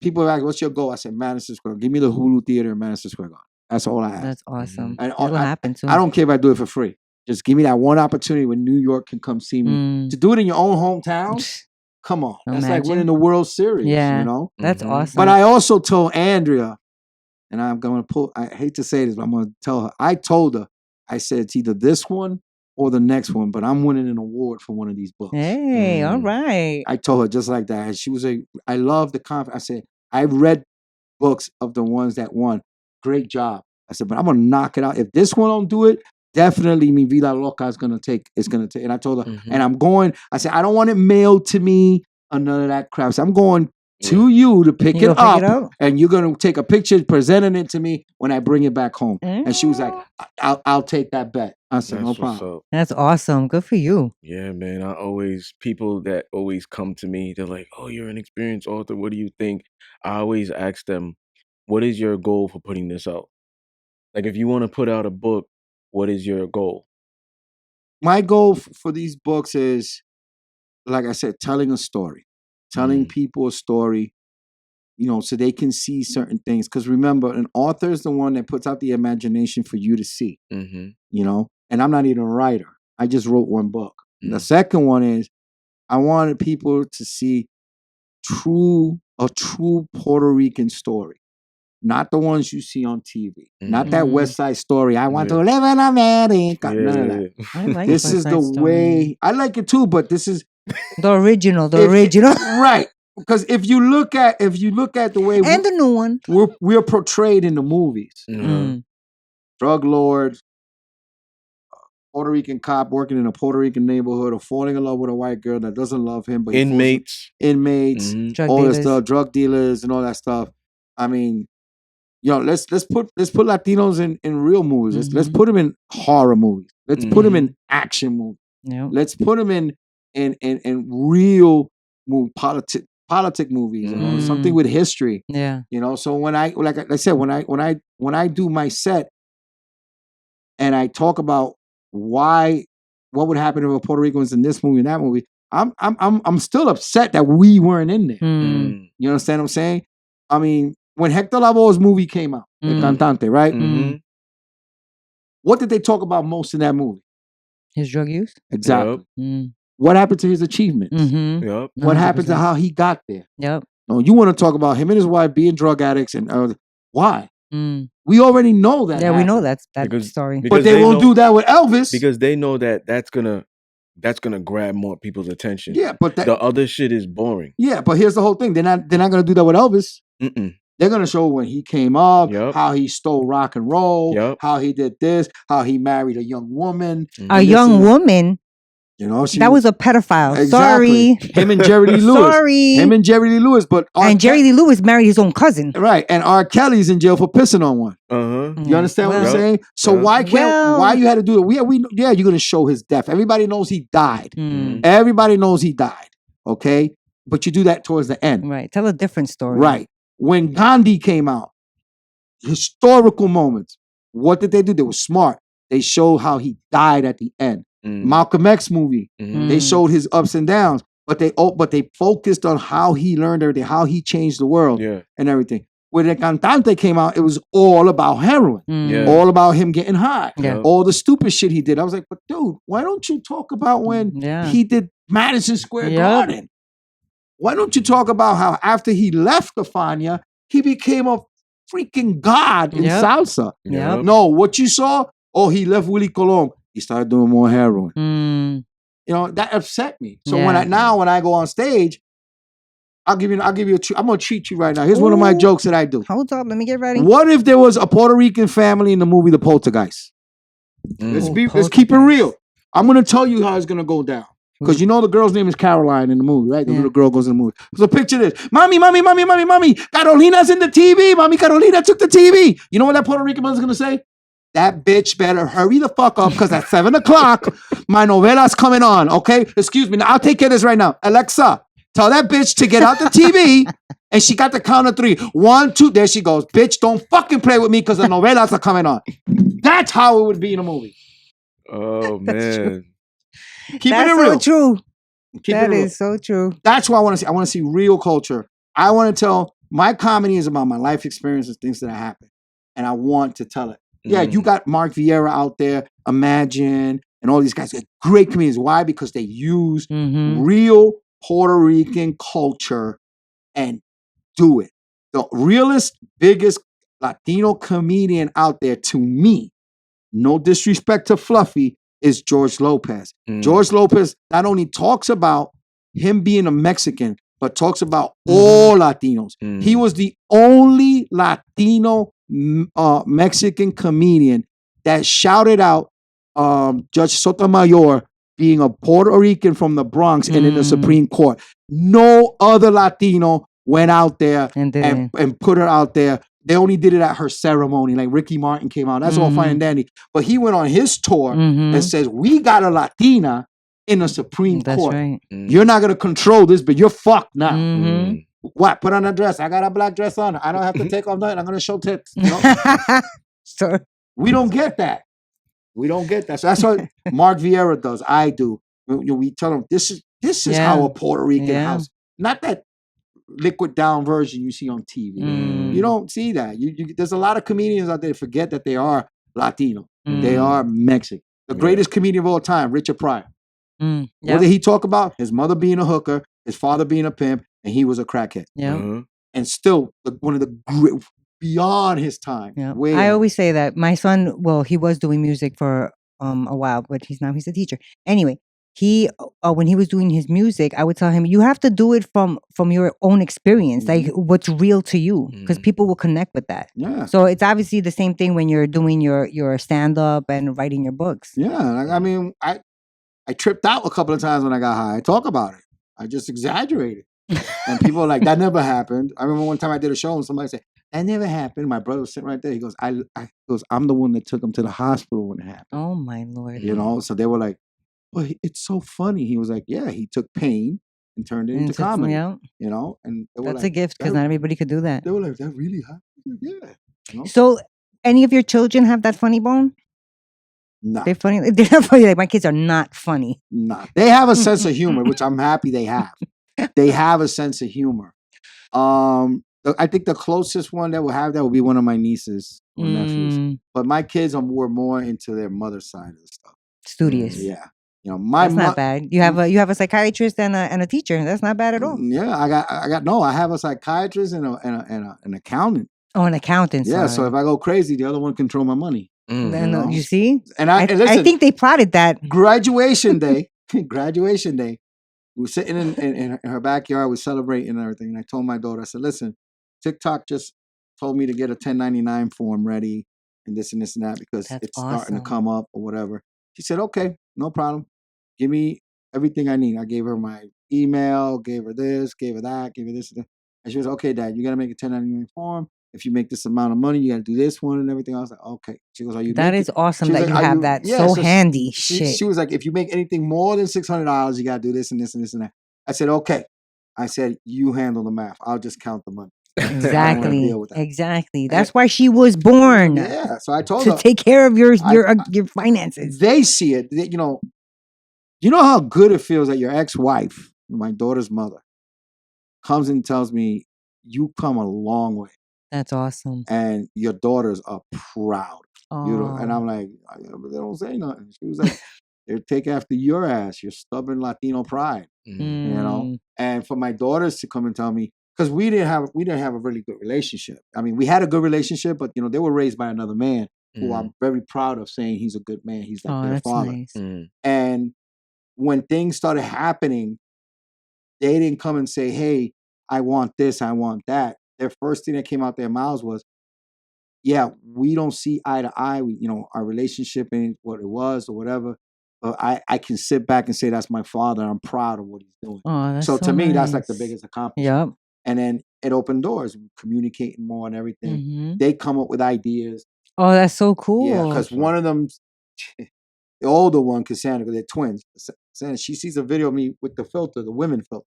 C: People are like, "What's your goal?" I said, Madison Square. Give me the Hulu Theater in Madison Square Garden. That's all I have.
A: That's awesome.
C: And
A: that'll happen too.
C: I don't care if I do it for free. Just give me that one opportunity when New York can come see me to do it in your own hometown. Come on, that's like winning the World Series.
A: Yeah,
C: you know,
A: that's awesome.
C: But I also told Andrea, and I'm going to pull. I hate to say this, but I'm going to tell her. I told her. I said it's either this one or the next one, but I'm winning an award for one of these books.
A: Hey, all right.
C: I told her just like that. And she was like, I love the confidence. I said, I've read books of the ones that won. Great job. I said, but I'm going to knock it out. If this one don't do it, definitely Mi Vida Loca is going to take. And I told her, and I'm going, I said, I don't want it mailed to me or none of that crap. So I'm going to you to pick it up, and you're going to take a picture presenting it to me when I bring it back home. And she was like, I'll take that bet. I said, no problem.
A: That's awesome. Good for you.
B: Yeah, man. People that always come to me, they're like, oh, you're an experienced author. What do you think? I always ask them, what is your goal for putting this out? Like, if you want to put out a book, what is your goal?
C: My goal for these books is, like I said, telling a story. Telling people a story, so they can see certain things. Because remember, an author is the one that puts out the imagination for you to see, and I'm not even a writer. I just wrote one book. The second one is I wanted people to see a true Puerto Rican story. Not the ones you see on TV. Not that West Side Story. I want to live in America. None of that.
A: I like
C: this is the way. I like it too, but this is
A: the original.
C: Right. Because if you look at the way
A: and the new one
C: we're portrayed in the movies, drug lord, Puerto Rican cop working in a Puerto Rican neighborhood, or falling in love with a white girl that doesn't love him, but inmates, all that stuff, drug dealers, and all that stuff. I mean, let's put Latinos in real movies. Let's put them in horror movies. Let's put him in action movie.
A: Yeah.
C: Let's put him in real politic movies, something with history.
A: Yeah.
C: So when I when I do my set and I talk about what would happen if a Puerto Rican was in this movie and that movie, I'm still upset that we weren't in there. You understand what I'm saying? I mean, when Hector Lavoe's movie came out, El Cantante, right? What did they talk about most in that movie?
A: His drug use?
C: Exactly. What happened to his achievements? What happened to how he got there?
A: Yep.
C: No, you want to talk about him and his wife being drug addicts and why? We already know that.
A: Yeah,
C: happened.
A: we know that story.
C: But they won't do that with Elvis
B: because they know that that's gonna grab more people's attention.
C: Yeah, but
B: the other shit is boring.
C: Yeah, but here's the whole thing: they're not gonna do that with Elvis. They're gonna show when he came up, how he stole rock and roll, how he did this, how he married a young woman.
A: A young woman. That was a pedophile.
C: Exactly.
A: Sorry.
C: Him and Jerry Lee Lewis.
A: Sorry.
C: Him and Jerry Lee Lewis.
A: Jerry Lee Lewis married his own cousin.
C: Right. And R. Kelly's in jail for pissing on one. You understand what I'm saying? So why you had to do it? You're going to show his death. Everybody knows he died. Everybody knows he died. Okay? But you do that towards the end.
A: Right. Tell a different story.
C: Right. When Gandhi came out, historical moments. What did they do? They were smart. They showed how he died at the end. Malcolm X movie. They showed his ups and downs, but they focused on how he learned everything, how he changed the world, and everything. When El Cantante came out, it was all about heroin, all about him getting high, all the stupid shit he did. I was like, but dude, why don't you talk about when he did Madison Square Garden? Why don't you talk about how after he left the Fania, he became a freaking god in salsa? No, what you saw? Oh, he left Willie Colon. He started doing more heroin. That upset me. So when I go on stage, I'll give you I'm gonna treat you right now. Here's one of my jokes that I do.
A: Hold up, let me get ready.
C: What if there was a Puerto Rican family in the movie The Poltergeist? Let's keep it real. I'm gonna tell you how it's gonna go down. Because the girl's name is Caroline in the movie, right? The little girl goes in the movie. So picture this. Mommy, Carolina's in the TV. Mommy, Carolina took the TV. You know what that Puerto Rican mother's gonna say? That bitch better hurry the fuck up because at 7 o'clock, my novela's coming on, okay? Excuse me. Now, I'll take care of this right now. Alexa, tell that bitch to get out the TV. And she got the count of 3. 1, 2. There she goes. Bitch, don't fucking play with me because the novelas are coming on. That's how it would be in a movie.
B: Oh, man.
C: Keep it real.
A: So true.
C: That
A: is so true.
C: That's what I want to see. I want to see real culture. I want to tell, my comedy is about my life experiences, things that happen. And I want to tell it. Yeah, you got Mark Vieira out there, Imagine, and all these guys. Great comedians. Why? Because they use real Puerto Rican culture and do it. The realest, biggest Latino comedian out there, to me, no disrespect to Fluffy, is George Lopez. George Lopez not only talks about him being a Mexican, but talks about all Latinos. He was the only Latino Mexican comedian that shouted out Judge Sotomayor being a Puerto Rican from the Bronx and in the Supreme Court. No other Latino went out there and put her out there. They only did it at her ceremony. Like Ricky Martin came out. That's all fine and dandy. But he went on his tour and says, we got a Latina in the Supreme Court.
A: Right.
C: You're not going to control this, but you're fucked now. What? Put on a dress. I got a black dress on. I don't have to take off nothing. I'm going to show tits.
A: So
C: we don't get that. We don't get that. So that's what Mark Vieira does. I do. We tell them this is how a Puerto Rican house. Not that liquid down version you see on TV. You don't see that. There's a lot of comedians out there that forget that they are Latino. They are Mexican. The greatest comedian of all time, Richard Pryor. What did he talk about? His mother being a hooker, his father being a pimp, and he was a crackhead. And still one of the great, beyond his time.
A: I always say that my son, he was doing music for a while, but he's a teacher. Anyway, he when he was doing his music, I would tell him, you have to do it from your own experience, like what's real to you, because people will connect with that. So it's obviously the same thing when you're doing your stand-up and writing your books.
C: I mean, I tripped out a couple of times when I got high. I talk about it. I just exaggerated. And people are like, that never happened. I remember one time I did a show and somebody said, that never happened. My brother was sitting right there. He goes, I'm the one that took him to the hospital when it happened.
A: Oh my Lord.
C: You know, so they were like, well, it's so funny. He was like, yeah, he took pain and turned it into comedy.
A: Yeah.
C: You know, and they were
A: That's
C: like,
A: a gift because not everybody could do that.
C: They were like, that really happened? Yeah. You know?
A: So, any of your children have that funny bone?
C: Nah.
A: They're funny. They're not funny. Like my kids are not funny.
C: Nah. They have a sense of humor, which I'm happy they have. They have a sense of humor. I think the closest one that will have that will be one of my nieces or nephews. But my kids were more into their mother's side of the stuff.
A: Studious.
C: Yeah. You know,
A: that's not bad. You have a psychiatrist and a teacher. That's not bad at all.
C: Yeah, I have a psychiatrist and an accountant.
A: Oh, an accountant.
C: Yeah,
A: sorry.
C: so if I go crazy, the other one control my money.
A: You see?
C: And
A: and
C: listen,
A: I think they plotted that.
C: Graduation day. We were sitting in her backyard, we're celebrating and everything. And I told my daughter, I said, listen, TikTok just told me to get a 1099 form ready and this and that because it's starting to come up or whatever. She said, okay, no problem. Give me everything I need. I gave her my email, gave her this, gave her that, gave her this. And she was, okay, Dad, you got to make a 1099 form. If you make this amount of money, you got to do this one and everything. I was like, okay. She goes, are you
A: That is awesome that you have that so handy.
C: She was like, if you make anything more than $600, you got to do this and this and this and that. I said, okay. I said, you handle the math. I'll just count the money.
A: Exactly. Exactly. That's why she was born.
C: Yeah. So I told her
A: to take care of your finances.
C: They see it. You know how good it feels that your ex-wife, my daughter's mother, comes and tells me, you come a long way.
A: That's awesome.
C: And your daughters are proud. You know, and I'm like, but they don't say nothing. She was like, they take after your ass, your stubborn Latino pride. You know? And for my daughters to come and tell me, because we didn't have a really good relationship. I mean, we had a good relationship, but they were raised by another man who I'm very proud of saying he's a good man. He's like their father.
A: Nice.
C: And when things started happening, they didn't come and say, hey, I want this, I want that. Their first thing that came out their mouths was, yeah, we don't see eye to eye. Our relationship ain't what it was or whatever. But I can sit back and say that's my father. I'm proud of what he's doing.
A: Oh, that's
C: so to me,
A: nice.
C: that's like the biggest accomplishment. Yep. And then it opened doors, communicating more and everything. Mm-hmm. They come up with ideas.
A: Oh, that's so cool.
C: Yeah, because one of them, the older one, Cassandra, they're twins. Cassandra, she sees a video of me with the filter, the women filter.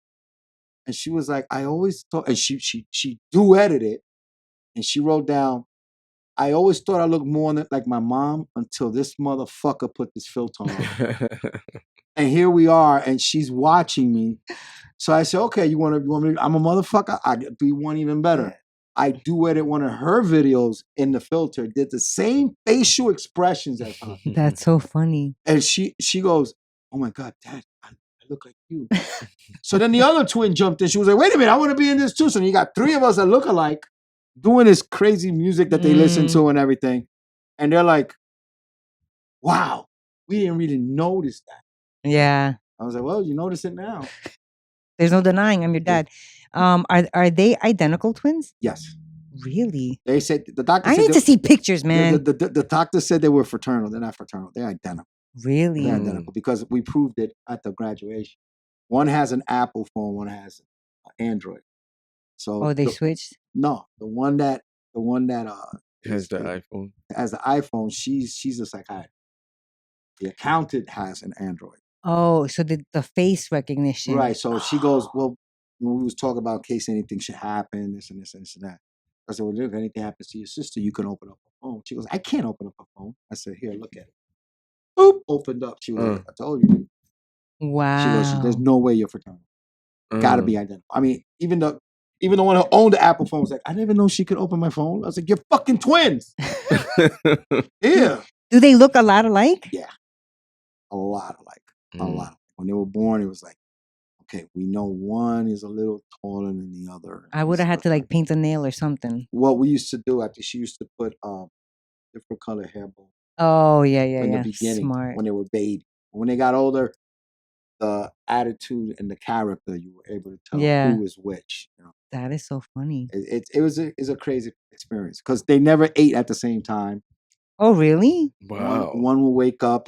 C: And she was like, I always thought, and she duetted it. And she wrote down, I always thought I looked more like my mom until this motherfucker put this filter on. And here we are, and she's watching me. So I said, okay, you want me? I'm a motherfucker. I do you want even better. I duetted one of her videos in the filter, did the same facial expressions as her.
A: That's so funny.
C: And she goes, oh my God, Dad, I look like you. So then the other twin jumped in. She was like, wait a minute, I want to be in this too. So you got three of us that look alike doing this crazy music that they listen to and everything. And they're like, wow, we didn't really notice that.
A: Yeah.
C: I was like, well, you notice it now.
A: There's no denying I'm your dad. Are they identical twins?
C: Yes.
A: Really?
C: They said the doctor.
A: I need to see pictures, man.
C: The doctor said they were fraternal. They're not fraternal. They're identical.
A: Really?
C: They're identical because we proved it at the graduation. One has an Apple phone. One has an Android. So
A: they switched?
C: No, the one that
B: has the iPhone.
C: Has the iPhone. She's a psychiatrist. The accountant has an Android.
A: Oh, so the face recognition.
C: Right. So she goes, well, when we was talking about in case anything should happen, this and this and this and that. I said, well, if anything happens to your sister, you can open up a phone. She goes, I can't open up a phone. I said, here, look at it. Boop, opened up. She was like, I told you.
A: Wow.
C: She goes, there's no way you're fraternal. Gotta be identical. I mean, even the one who owned the Apple phone was like, I didn't even know she could open my phone. I was like, you're fucking twins. Yeah.
A: Do they look a lot alike?
C: Yeah. A lot alike. A lot. When they were born, it was like, okay, we know one is a little taller than the other.
A: I would have had to like paint a nail or something.
C: What we used to do, after she used to put different color hair bows.
A: Oh, yeah.
C: In the beginning,
A: smart.
C: when they were baby. When they got older, the attitude and the character, you were able to tell who was which.
A: That is so funny.
C: It was a crazy experience because they never ate at the same time.
A: Oh, really?
B: Wow.
C: One will wake up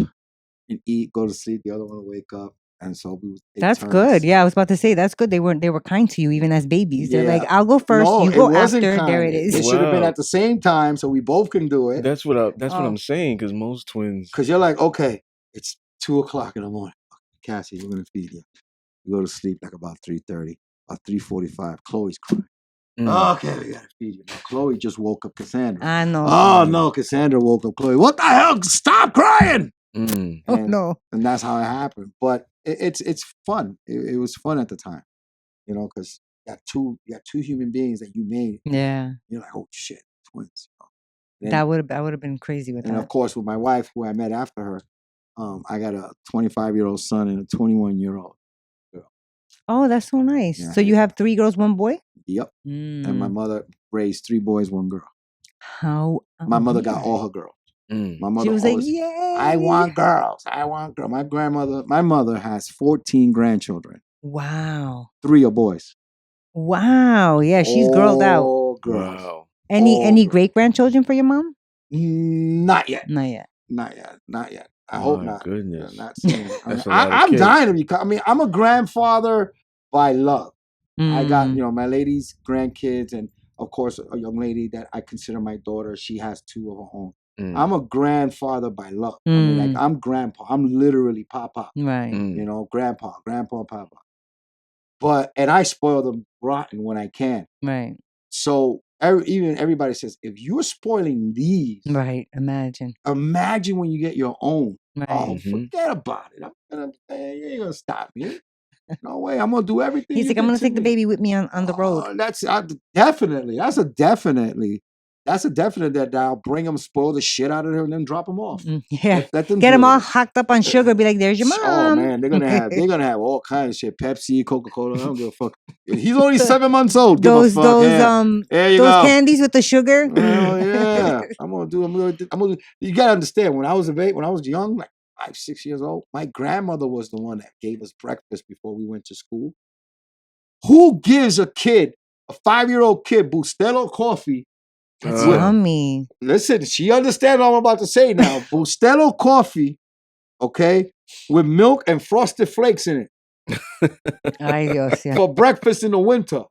C: and eat, go to sleep. The other one will wake up. And so
A: That's good. Yeah, I was about to say that's good. They were kind to you even as babies. They're like, I'll go first,
C: No,
A: you
C: it
A: go
C: wasn't
A: after. There
C: kind.
A: it is.
C: It should have been
B: Wow.
C: at the same time so we both can do it.
B: That's what what
A: Oh.
B: I'm saying, because most twins.
C: Because you're like, okay, it's 2:00 in the morning. Cassie, we're gonna feed you. You go to sleep like about 3:30, about 3:45. Chloe's crying. Okay, we gotta feed you. Now, Chloe just woke up Cassandra.
A: I know.
C: Oh no, Cassandra woke up Chloe. What the hell? Stop crying!
A: Oh no.
C: And that's how it happened. But it's fun. It was fun at the time, you know, because you got two human beings that you made.
A: Yeah.
C: You're like, oh shit, twins.
A: I would have been crazy with
C: And
A: that.
C: of course, with my wife, who I met after her, I got a 25-year-old son and a 21-year-old girl.
A: Oh, that's so nice.
C: Yeah.
A: So you have 3 girls, 1 boy?
C: Yep. And my mother raised 3 boys, 1 girl.
A: How?
C: My mother got all her girls. My mother
A: She was
C: always,
A: like, yay!
C: I want girls. I want girls. My mother has 14 grandchildren.
A: Wow.
C: 3 are boys.
A: Wow. Yeah, she's girled out.
C: All girls.
B: Wow.
A: Any great grandchildren for your mom?
C: Not yet.
A: Not yet.
C: Not yet. Not yet. I hope not.
B: Goodness.
C: Not soon.
B: That's a lot of
C: I'm
B: kids.
C: dying to become. I mean, I'm a grandfather by love. I got,
A: Mm.
C: you know, my lady's grandkids, and of course, a young lady that I consider my daughter. She has 2 of her own. I'm a grandfather by love. I mean, like, I'm grandpa. I'm literally papa.
A: Right.
C: You know, grandpa, papa. And I spoil them rotten when I can.
A: Right.
C: So even everybody says, if you're spoiling these,
A: Right. Imagine
C: when you get your own.
A: Right.
C: Oh, forget about it. You ain't gonna stop me. No way. I'm gonna do everything.
A: He's like, I'm gonna take the baby with me on the road.
C: Definitely. That's a definite that I'll bring them, spoil the shit out of them, and then drop them off.
A: Yeah.
C: Let them
A: Get
C: do
A: them all
C: it.
A: hocked up on sugar. Be like, there's your mom.
C: Oh man, they're gonna have all kinds of shit. Pepsi, Coca-Cola. I don't give a fuck. He's only 7 months old. Give a fuck. There you
A: those
C: go.
A: candies with the sugar.
C: Oh yeah. I'm gonna do. You gotta understand. When I was young, like 5, 6 years old, my grandmother was the one that gave us breakfast before we went to school. Who gives a 5-year-old kid, Bustelo coffee?
A: That's yummy.
C: Listen, she understands what I'm about to say now. Bustelo coffee, okay, with milk and frosted flakes in it.
A: Ay, Dios, yeah.
C: For breakfast in the winter.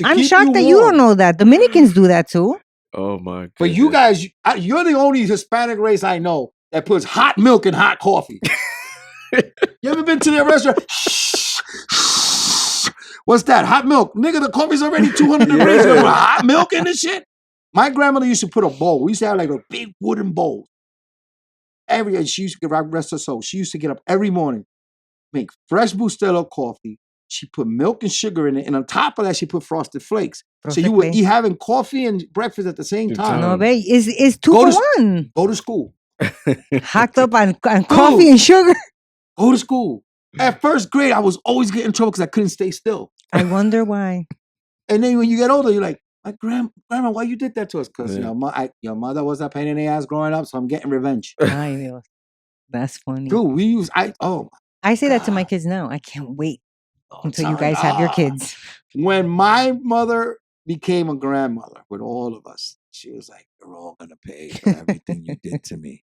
A: I'm shocked that you don't know that. Dominicans do that too.
B: Oh my goodness.
C: But you guys, you're the only Hispanic race I know that puts hot milk in hot coffee. You ever been to their restaurant? What's that? Hot milk. Nigga, the coffee's already 200 degrees. With hot milk in this shit? My grandmother used to put a bowl. We used to have like a big wooden bowl. She used to rest her soul. She used to get up every morning, make fresh Bustelo coffee. She put milk and sugar in it. And on top of that, she put frosted flakes. So you would eat having coffee and breakfast at the same time.
A: No, babe. It's 2 for 1.
C: Go to school.
A: Hocked up on coffee and sugar.
C: Go to school. At first grade, I was always getting in trouble because I couldn't stay still.
A: I wonder why.
C: And then when you get older, you're like, my grandma, why you did that to us? Because your mother was a pain in the ass growing up, so I'm getting revenge.
A: Ay, Dios. That's funny.
C: Dude,
A: I say that to my kids now. I can't wait until you guys have your kids.
C: When my mother became a grandmother with all of us, she was like, you're all going to pay for everything you did to me.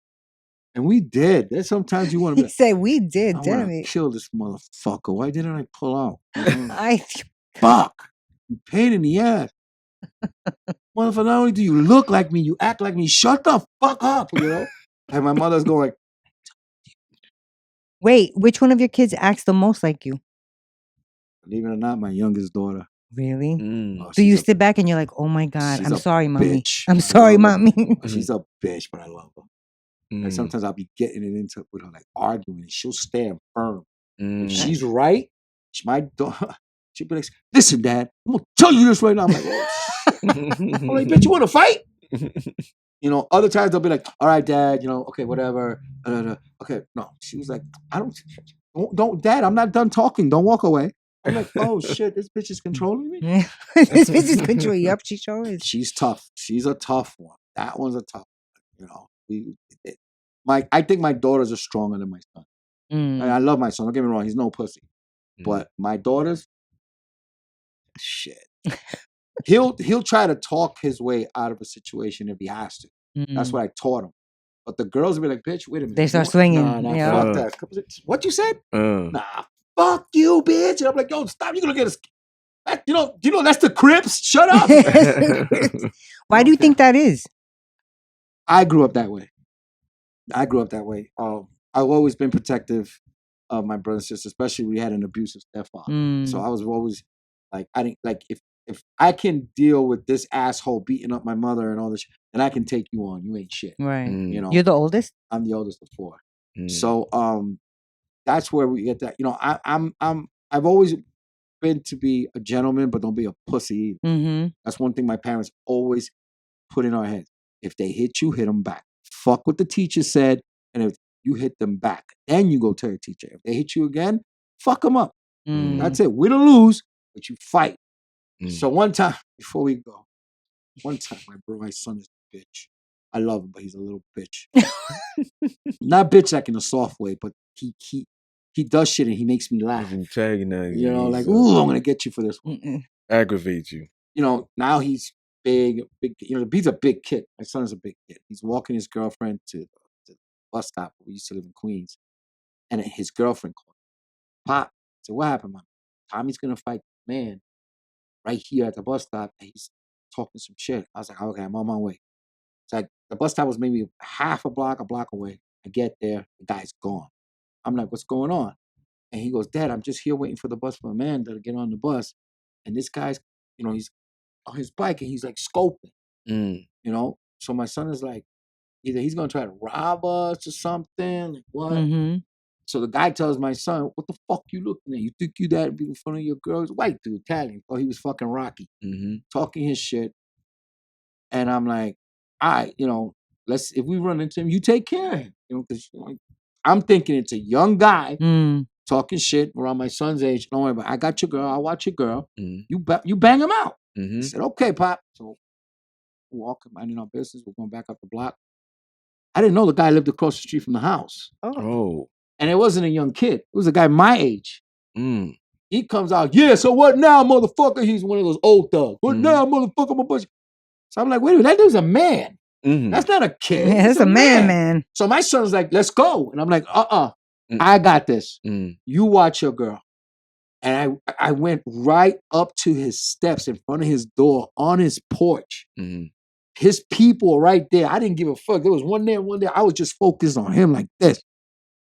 C: And we did. There's sometimes you want to be
A: He said we did,
C: I
A: damn
C: want to
A: it.
C: kill this motherfucker. Why didn't I pull out?
A: Fuck.
C: You pain in the ass. Motherfucker, not only do you look like me, you act like me. Shut the fuck up, you know? And my mother's going,
A: wait, which one of your kids acts the most like you?
C: believe it or not, my youngest daughter.
A: Really?
C: Oh,
A: Do you sit back and you're like, oh my God,
C: she's
A: I'm
C: a
A: sorry, mommy.
C: bitch.
A: I'm sorry, mommy.
C: She's a bitch, but I love her. Like sometimes I'll be getting it into with her, like arguing, and she'll stand firm. If she's right, my daughter, she'll be like, listen, Dad, I'm gonna tell you this right now. I'm like, oh, I'm like, bitch, you wanna fight? You know, other times they'll be like, all right, Dad, you know, okay, whatever. Okay, no. She was like, don't, Dad, I'm not done talking. Don't walk away. I'm like, oh shit, this bitch is controlling me.
A: This bitch is controlling you. Yep, she sure is.
C: She's tough. She's a tough one. That one's a tough one. You know, I think my daughters are stronger than my son. And I love my son. Don't get me wrong. He's no pussy. But my daughters, shit. He'll try to talk his way out of a situation if he has to. That's what I taught him. But the girls be like, bitch, wait a minute.
A: They start swinging.
C: Nah,
A: Yeah.
C: fuck that. What you said? Nah, fuck you, bitch. And I'm like, yo, stop. You're gonna get us. You know, that's the Crips. Shut up.
A: Why do you think that is?
C: I grew up that way. I've always been protective of my brothers and sisters, especially we had an abusive stepfather. So I was always like, I didn't like if I can deal with this asshole beating up my mother and all this, then I can take you on. You ain't shit.
A: Right.
C: You know,
A: You're the oldest?
C: I'm the oldest of 4. So that's where we get that. You know, I've always been to be a gentleman, but don't be a pussy either. That's one thing my parents always put in our heads. If they hit you, hit them back. Fuck what the teacher said, and if you hit them back, then you go tell your teacher. If they hit you again, fuck them up. That's it. Win or lose, but you fight. So one time, before we go, my son is a bitch. I love him, but he's a little bitch. Not bitch like in a soft way, but he does shit and he makes me laugh.
B: Tagging
C: you know, like, ooh, I'm gonna get you for this one.
B: Aggravate you.
C: You know, now he's big. You know, he's a big kid. My son is a big kid. He's walking his girlfriend to the bus stop. We used to live in Queens, and his girlfriend called. Pop, I said, what happened, Mom? Tommy's gonna fight the man right here at the bus stop, and he's talking some shit. I was like, okay, I'm on my way. It's like the bus stop was maybe half a block away. I get there, the guy's gone. I'm like, what's going on? And he goes, Dad, I'm just here waiting for the bus for Amanda to get on the bus. And this guy's, you know, he's on his bike and he's like scoping, you know? So my son is like, either he's going to try to rob us or something. Like, what? So the guy tells my son, what the fuck you looking at? You think you that in front of your girl? He's a white dude, Italian. Oh, he was fucking Rocky. Talking his shit. And I'm like, all right, you know, if we run into him, you take care of him. You know, because I'm thinking it's a young guy talking shit around my son's age. Don't worry about it. I got your girl. I'll watch your girl. You bang him out. I said, okay, Pop. So we're walking, minding our business. We're going back up the block. I didn't know the guy lived across the street from the house.
B: Oh.
C: And it wasn't a young kid. It was a guy my age. He comes out, yeah, so what now, motherfucker? He's one of those old thugs. What now, motherfucker? So I'm like, wait a minute, that dude's a man. That's not a kid.
A: Yeah, that's a man.
C: So my son's like, let's go. And I'm like, I got this. You watch your girl. And I went right up to his steps in front of his door on his porch. His people are right there. I didn't give a fuck. There was one there, one there. I was just focused on him like this.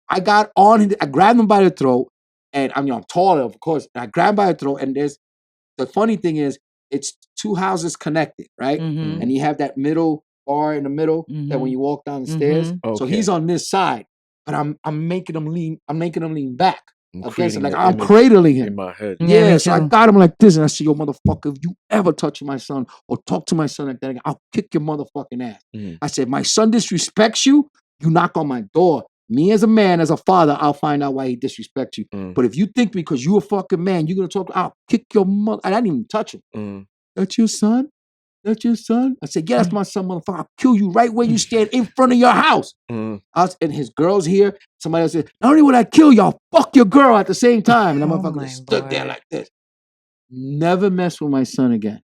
C: I got on him. I grabbed him by the throat. And I'm taller, of course. And I grabbed him by the throat. And the funny thing is, it's 2 houses connected, right? And you have that middle bar in the middle that when you walk down the stairs. So he's on this side, but I'm making him lean. I'm making him lean back against it, like I'm cradling him
B: in my head.
C: Yeah, so I got him like this, and I said, "Yo, motherfucker, if you ever touch my son or talk to my son like that again, I'll kick your motherfucking ass." I said, "My son disrespects you. You knock on my door. Me as a man, as a father, I'll find out why he disrespects you. But if you think because you a fucking man, you're gonna talk, I'll kick your mother." I didn't even touch him. That's your son? That's your son? I said, yeah, that's my son, motherfucker. I'll kill you right where you stand in front of your house. And his girl's here. Somebody else said, not only would I kill you, I'll fuck your girl at the same time. And the motherfucker just stood there like this. Never mess with my son again.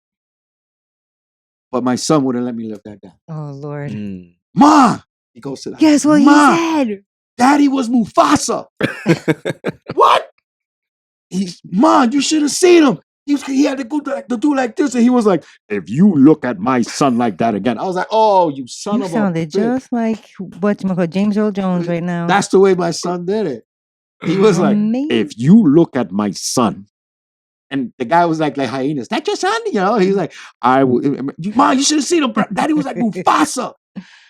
C: But my son wouldn't let me live that down.
A: Oh, Lord.
C: Ma! He goes to that.
A: Guess what he said?
C: Daddy was Mufasa. What? Ma, you should have seen him. He had to go to do like this, and he was like, "If you look at my son like that again," I was like, "Oh, you son of a bitch!" You
A: sounded just like James Earl Jones right now.
C: That's the way my son did it. He was like, "If you look at my son," and the guy was like hyenas. That's your son, you know? He's like, "I will." Mom, you should have seen him. Daddy was like Mufasa.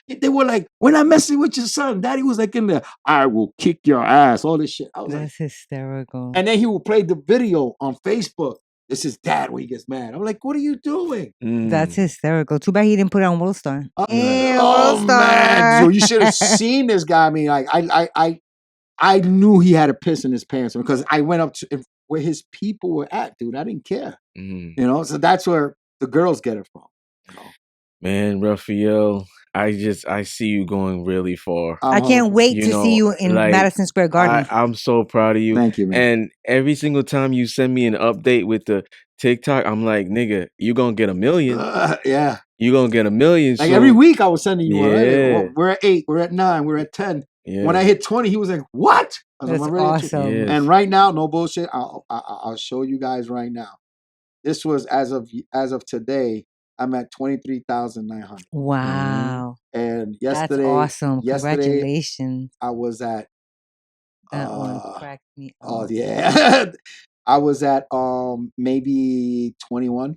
C: They were like, "We're not messing with your son." Daddy was like in there, "I will kick your ass." All this shit. I was
A: That's hysterical.
C: And then he would play the video on Facebook. This is Dad when he gets mad. I'm like, what are you doing?
A: That's hysterical. Too bad he didn't put it on World Star.
C: Oh man! So you should have seen this guy. I mean, like, I knew he had a piss in his pants because I went up to where his people were at, dude. I didn't care. You know, so that's where the girls get it from. You know?
B: Man, Rafael, I see you going really far.
A: I can't wait to see you in Madison Square Garden.
B: I'm so proud of you.
C: Thank you, man.
B: And every single time you send me an update with the TikTok, I'm like, nigga, you gonna get 1 million.
C: Yeah.
B: You're gonna get a million.
C: Like
B: so,
C: every week I was sending you one. Right?
B: Yeah.
C: Well, we're at 8, we're at 9, we're at 10.
B: Yeah.
C: When I hit 20, he was like, "What?" I was
A: That's
C: like, "I'm really
A: awesome.
B: Yes.
C: And right now, no bullshit. I'll show you guys right now. This was as of today. I'm at 23,900.
A: Wow.
C: And
A: That's
C: yesterday,
A: awesome.
C: yesterday
A: Congratulations.
C: I was at.
A: That one cracked me up.
C: Oh yeah, I was at maybe 21.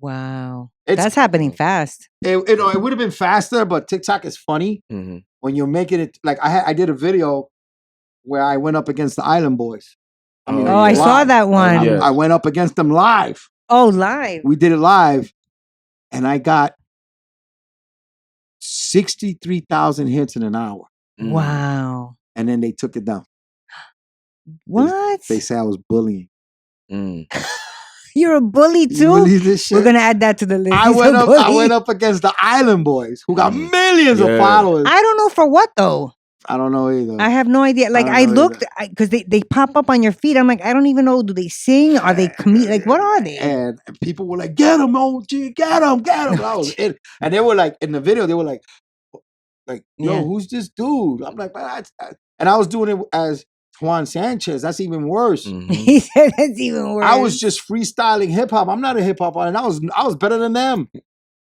A: Wow.
C: It's-
A: That's happening fast.
C: It would have been faster, but TikTok is funny when you're making it. Like I did a video where I went up against the Island Boys.
A: I saw that one.
B: Yes.
C: I went up against them live.
A: Oh, live.
C: We did it live, and I got 63,000 hits in an hour.
A: Wow.
C: And then they took it down.
A: What?
C: They say I was bullying.
A: You're a bully too?
C: Bully this shit.
A: We're gonna add that to the list.
C: I went up against the Island Boys, who got millions of followers.
A: I don't know for what though.
C: I don't know either.
A: I have no idea. Like I looked because they pop up on your feed. I'm like, I don't even know. Do they sing? Are they like what are they?
C: And people were like, "Get him, OG, get him, get him." And they were like, in the video, they were like, "Yo, who's this dude?" I'm like, and I was doing it as Juan Sanchez. That's even worse.
A: He said that's even worse.
C: I was just freestyling hip hop. I'm not a hip hop artist. I was better than them.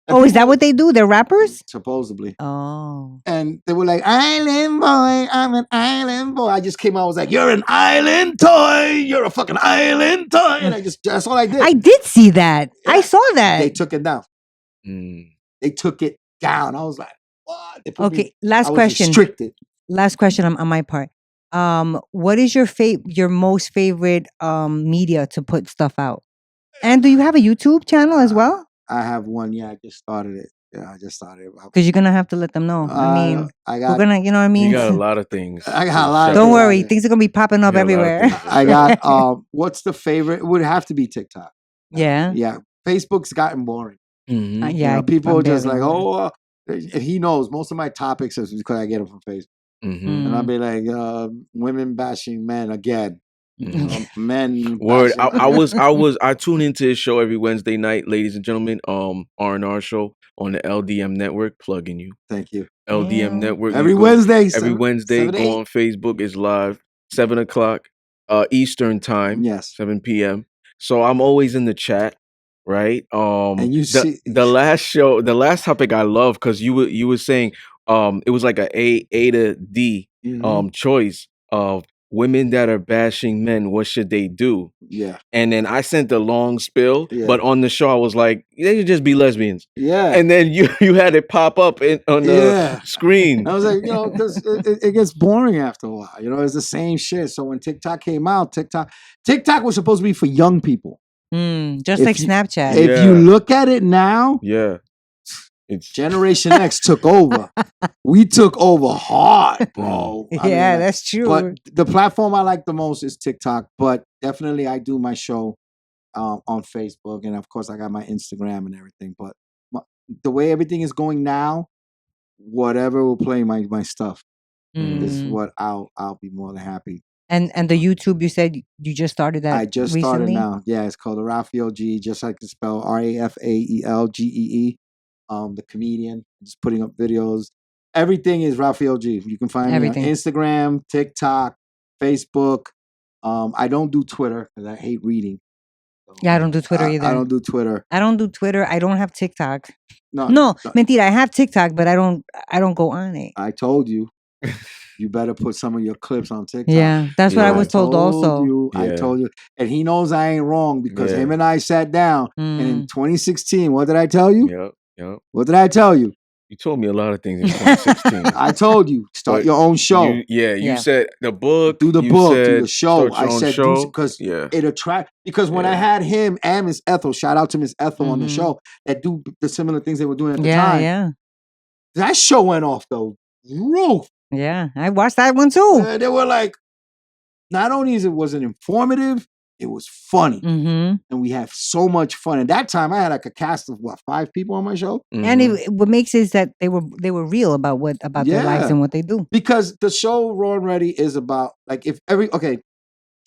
A: And is that what they do? They're rappers?
C: Supposedly.
A: Oh.
C: And they were like, "Island boy, I'm an island boy." I just came out, I was like, "You're an island toy. You're a fucking island toy." And that's all I did.
A: I did see that. Yeah. I saw that.
C: They took it down. They took it down. I was like, what?
A: Okay, last question.
C: Restricted.
A: Last question on my part. What is your most favorite media to put stuff out? And do you have a YouTube channel as well?
C: I have one. Yeah, I just started it. Yeah, I just started it.
A: Because you're gonna have to let them know. I mean, we're gonna, you know what I mean?
B: You got a lot of things.
C: I got a lot.
A: Don't worry, things are gonna be popping up everywhere.
C: I got. What's the favorite? It would have to be TikTok.
A: Yeah.
C: Yeah. Facebook's gotten boring.
A: Yeah.
C: You know, people are just like, oh. And he knows most of my topics is because I get them from Facebook. And I'll be like, women bashing men again. Men.
B: Word. I tune into his show every Wednesday night, ladies and gentlemen. R&R show on the LDM network. Plugging you.
C: Thank you.
B: LDM network.
C: Every Wednesday.
B: Every Wednesday. Go on Facebook. It's live. 7:00 Eastern time.
C: Yes.
B: 7 p.m. So I'm always in the chat. Right.
C: And you see
B: the last topic I love because you were saying it was like a to D choice of women that are bashing men. What should they do?
C: Yeah.
B: And then I sent a long spill, but on the show I was like, they should just be lesbians.
C: Yeah.
B: And then you had it pop up on the screen.
C: I was like, because it gets boring after a while. It's the same shit. So when TikTok came out, TikTok was supposed to be for young people.
A: Just like Snapchat.
C: If you look at it now,
B: it's
C: Generation X took over. We took over hard, bro.
A: That's true.
C: But the platform I like the most is TikTok. But definitely, I do my show on Facebook, and of course, I got my Instagram and everything. But the way everything is going now, whatever will play my stuff is what I'll be more than happy.
A: And the YouTube, you said you just started that.
C: I just started now. Yeah, it's called the Rafael G, just like the spell RAFAELGEE. The comedian, just putting up videos. Everything is Rafael G. You can find me on Instagram, TikTok, Facebook. I don't do Twitter because I hate reading.
A: So I don't do Twitter either.
C: I don't do Twitter.
A: I don't do Twitter. I don't have TikTok.
C: No,
A: mentira. I have TikTok, but I don't go on it.
C: I told you. You better put some of your clips on TikTok.
A: Yeah, that's what I was told also.
C: I told you. And he knows I ain't wrong because him and I sat down. And in 2016, what did I tell you?
B: Yep.
C: What did I tell you?
B: You told me a lot of things in 2016.
C: I told you, start your own show.
B: You said the book.
C: Do the book, do the show. I said, because
B: it
C: attract. Because when I had him and Miss Ethel, shout out to Miss Ethel on the show, that do the similar things they were doing at the time.
A: Yeah.
C: That show went off the roof.
A: Yeah, I watched that one too.
C: They were like, not only was it informative, it was funny. And we had so much fun. At that time, I had like a cast of 5 people on my show.
A: And what makes is that they were real about their lives and what they do.
C: Because the show Raw and Ready is about like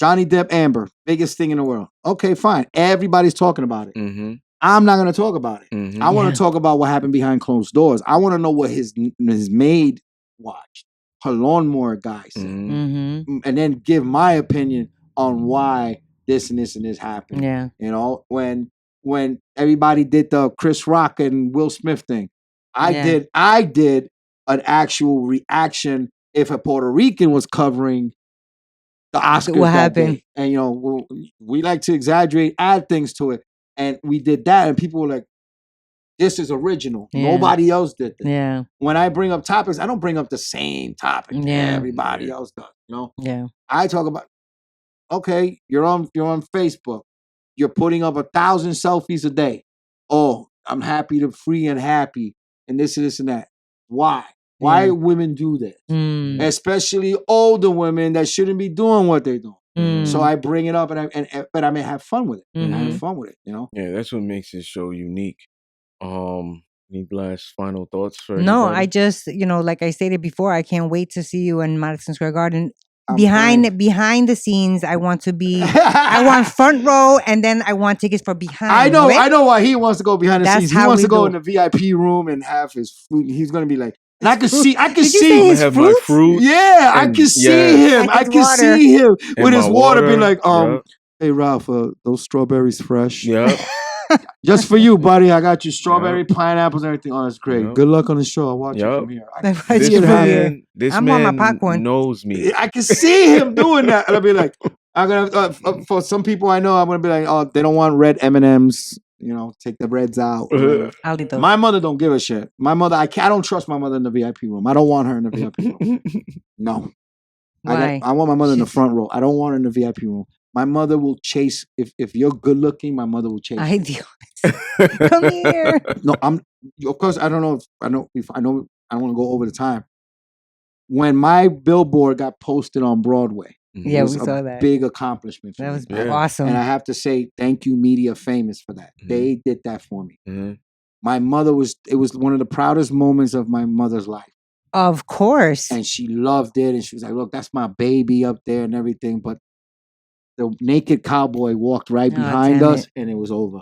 C: Johnny Depp, Amber, biggest thing in the world. Okay, fine. Everybody's talking about it. I'm not gonna talk about it. I want to talk about what happened behind closed doors. I want to know what his maid watched, her lawnmower guy said, and then give my opinion on why this and this and this happened.
A: Yeah.
C: You know, when everybody did the Chris Rock and Will Smith thing, I did an actual reaction if a Puerto Rican was covering the Oscars
A: What
C: that
A: happened?
C: day. And, you know, we like to exaggerate, add things to it. And we did that, and people were like, this is original.
A: Yeah.
C: Nobody else did this.
A: Yeah.
C: When I bring up topics, I don't bring up the same topic everybody else does, you know?
A: Yeah.
C: I talk about, okay, you're on Facebook. You're putting up 1,000 selfies a day. Oh, I'm happy to free and happy, and this and this and that. Why? Why do women do this? Especially older women that shouldn't be doing what they're doing. So I bring it up, but I may have fun with it. I have fun with it, you know?
B: Yeah, that's what makes this show unique. Any last final thoughts for
A: No,
B: anybody?
A: I just, like I stated before, I can't wait to see you in Madison Square Garden. Behind the scenes, I want to be. I want front row, and then I want tickets for behind.
C: I know why he wants to go behind the
A: That's
C: scenes. He
A: how
C: wants
A: we
C: to go
A: do.
C: in the VIP room and have his food. He's gonna be like, and I can see.
A: Did you say
B: I
A: his
B: have my
A: fruits?
B: fruit.
C: Yeah, I
B: and-
C: can see
B: yeah.
C: him.
A: And
C: I
A: his
C: can
A: water.
C: see him
B: And
C: with his
B: my
C: water, be
B: water.
C: like,
B: Yeah.
C: hey Ralph, those strawberries fresh.
B: Yeah.
C: Just for you, buddy. I got you strawberry, pineapples, and everything. Oh, that's great.
B: Yep.
C: Good luck on the show. I'll watch it
B: Yep.
C: from here. I
A: Like,
C: can
A: watch
C: see
A: it
C: it
A: from
C: happen.
A: here.
B: This
A: I'm on my
B: man
A: popcorn.
B: knows me.
C: I can see him doing that. And I'll be like, I'm gonna for some people I know, I'm gonna be like, oh, they don't want red M&Ms. You know, take the reds out. Whatever.
A: I'll eat those.
C: My mother don't give a shit. My mother, I don't trust my mother in the VIP room. I don't want her in the VIP room. No.
A: Why?
C: I want my mother in the front row. I don't want her in the VIP room. My mother will chase, if you're good looking, my mother will chase.
A: I
C: you.
A: do. Come here.
C: No, of course, I don't know I don't want to go over the time. When my billboard got posted on Broadway,
A: Yeah,
C: it was
A: we
C: a
A: saw that.
C: big accomplishment for
A: That
C: me.
A: was
B: Yeah.
A: awesome.
C: And I have to say, thank you, Media Famous, for that. They did that for me. My mother it was one of the proudest moments of my mother's life.
A: Of course.
C: And she loved it. And she was like, look, that's my baby up there and everything. But the naked cowboy walked right behind
A: damn
C: us
A: it.
C: and it was over.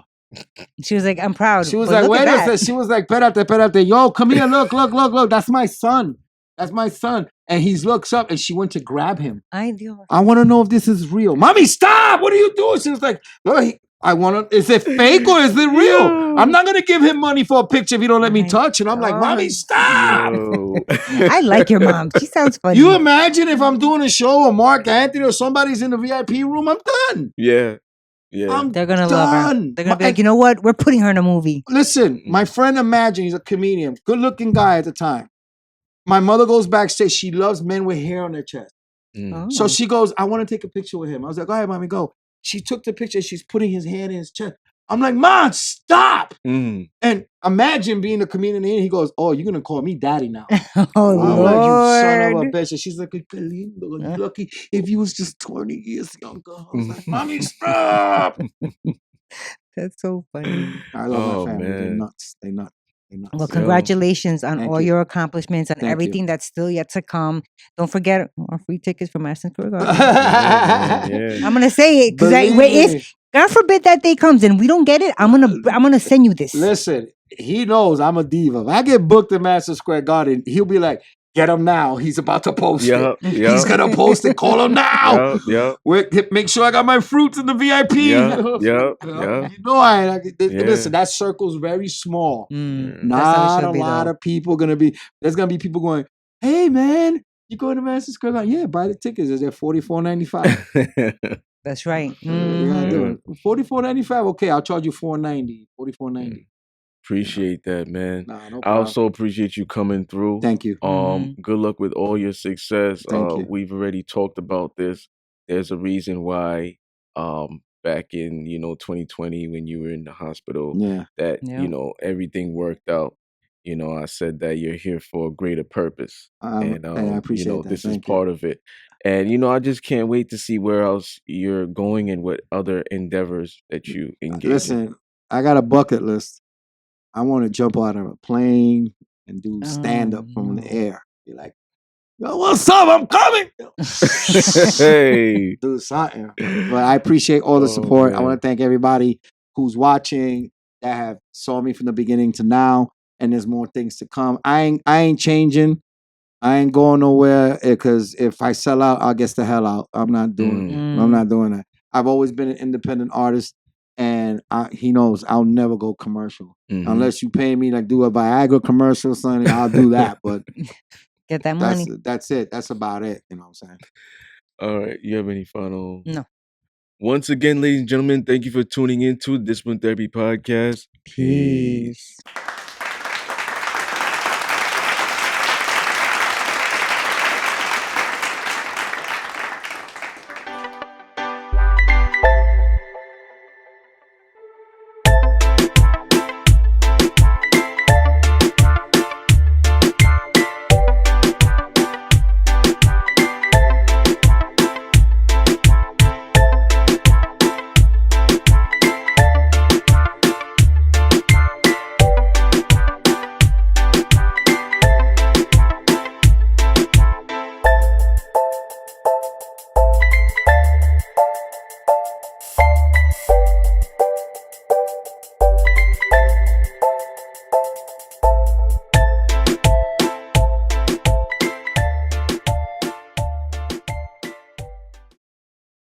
A: She was like, I'm proud.
C: She was
A: but
C: like,
A: look
C: wait
A: at
C: a
A: that.
C: second. She was like, espérate. Yo, come here. Look. That's my son. That's my son. And he looks up and she went to grab him.
A: Ay, Dios.
C: I want to know if this is real. Mommy, stop! What are you doing? She was like, look, I want to, is it fake or is it real? I'm not going to give him money for a picture if you don't let me touch. And I'm like, Mommy, stop!
B: Yo.
A: I like your mom. She sounds funny.
C: You imagine if I'm doing a show or Mark Anthony or somebody's in the VIP room, I'm done.
B: Yeah.
A: They're going to love her.
C: done.
A: They're going to be like, you know what? We're putting her in a movie.
C: Listen, my friend Imagine, he's a comedian, good looking guy at the time. My mother goes backstage. She loves men with hair on their chest.
A: Oh.
C: So she goes, I want to take a picture with him. I was like, go ahead, mommy, go. She took the picture. She's putting his hand in his chest. I'm like, Mom, stop. And Imagine being a comedian. And he goes, oh, you're going to call me daddy now.
A: Oh,
C: I'm
A: Lord.
C: like, you son of a bitch. And she's like, qué lindo. You're lucky if you was just 20 years younger. I was like, Mommy, stop.
A: That's so funny.
C: I love
B: Oh,
C: my family. They're
B: man.
C: nuts. They're nuts.
A: Well, congratulations on
C: Thank
A: all
C: you.
A: your accomplishments and
C: Thank you.
A: everything that's still yet to come. Don't forget our free tickets for Madison Square Garden.
B: Yeah.
A: I'm gonna say it because
C: Believe
A: if
C: me.
A: God forbid that day comes and we don't get it, I'm gonna send you this.
C: Listen, he knows I'm a diva. If I get booked at Madison Square Garden, he'll be like, get him now. He's about to post it. He's going to post it. Call him now. Make sure I got my fruits in the VIP.
B: Yeah.
C: You know, listen, that circle's very small. Not a lot of people going to be. There's going to be people going, hey, man, you going to Madison Square Garden? Yeah, buy the tickets. Is it $44.95?
A: That's right.
C: Yeah, do it. $44.95. Okay, I'll charge you $4.90. $44.90.
B: Appreciate that, man.
C: Nah, no
B: I
C: problem.
B: also appreciate you coming through.
C: Thank you.
B: Good luck with all your success.
C: Thank you.
B: We've already talked about this. There's a reason why back in 2020 when you were in the hospital that everything worked out. I said that you're here for a greater purpose. And
C: I appreciate that.
B: This
C: Thank
B: is part of it. And I just can't wait to see where else you're going and what other endeavors that you engage in.
C: Listen, I got a bucket list. I want to jump out of a plane and do stand up from the air. Be like, yo, what's up? I'm coming.
B: Hey.
C: Do something. But I appreciate all the support. I want to thank everybody who's watching. that have saw me from the beginning to now, and there's more things to come. I ain't changing. I ain't going nowhere because if I sell out, I'll get the hell out. I'm not doing it. I'm not doing that. I've always been an independent artist, and he knows I'll never go commercial unless you pay me like do a Viagra commercial or something. I'll do that, but
A: Get that money.
C: that's it. That's about it. You know what I'm saying?
B: All right. You have any final?
A: No.
B: Once again, ladies and gentlemen, thank you for tuning in to Discipline Therapy Podcast.
A: Peace.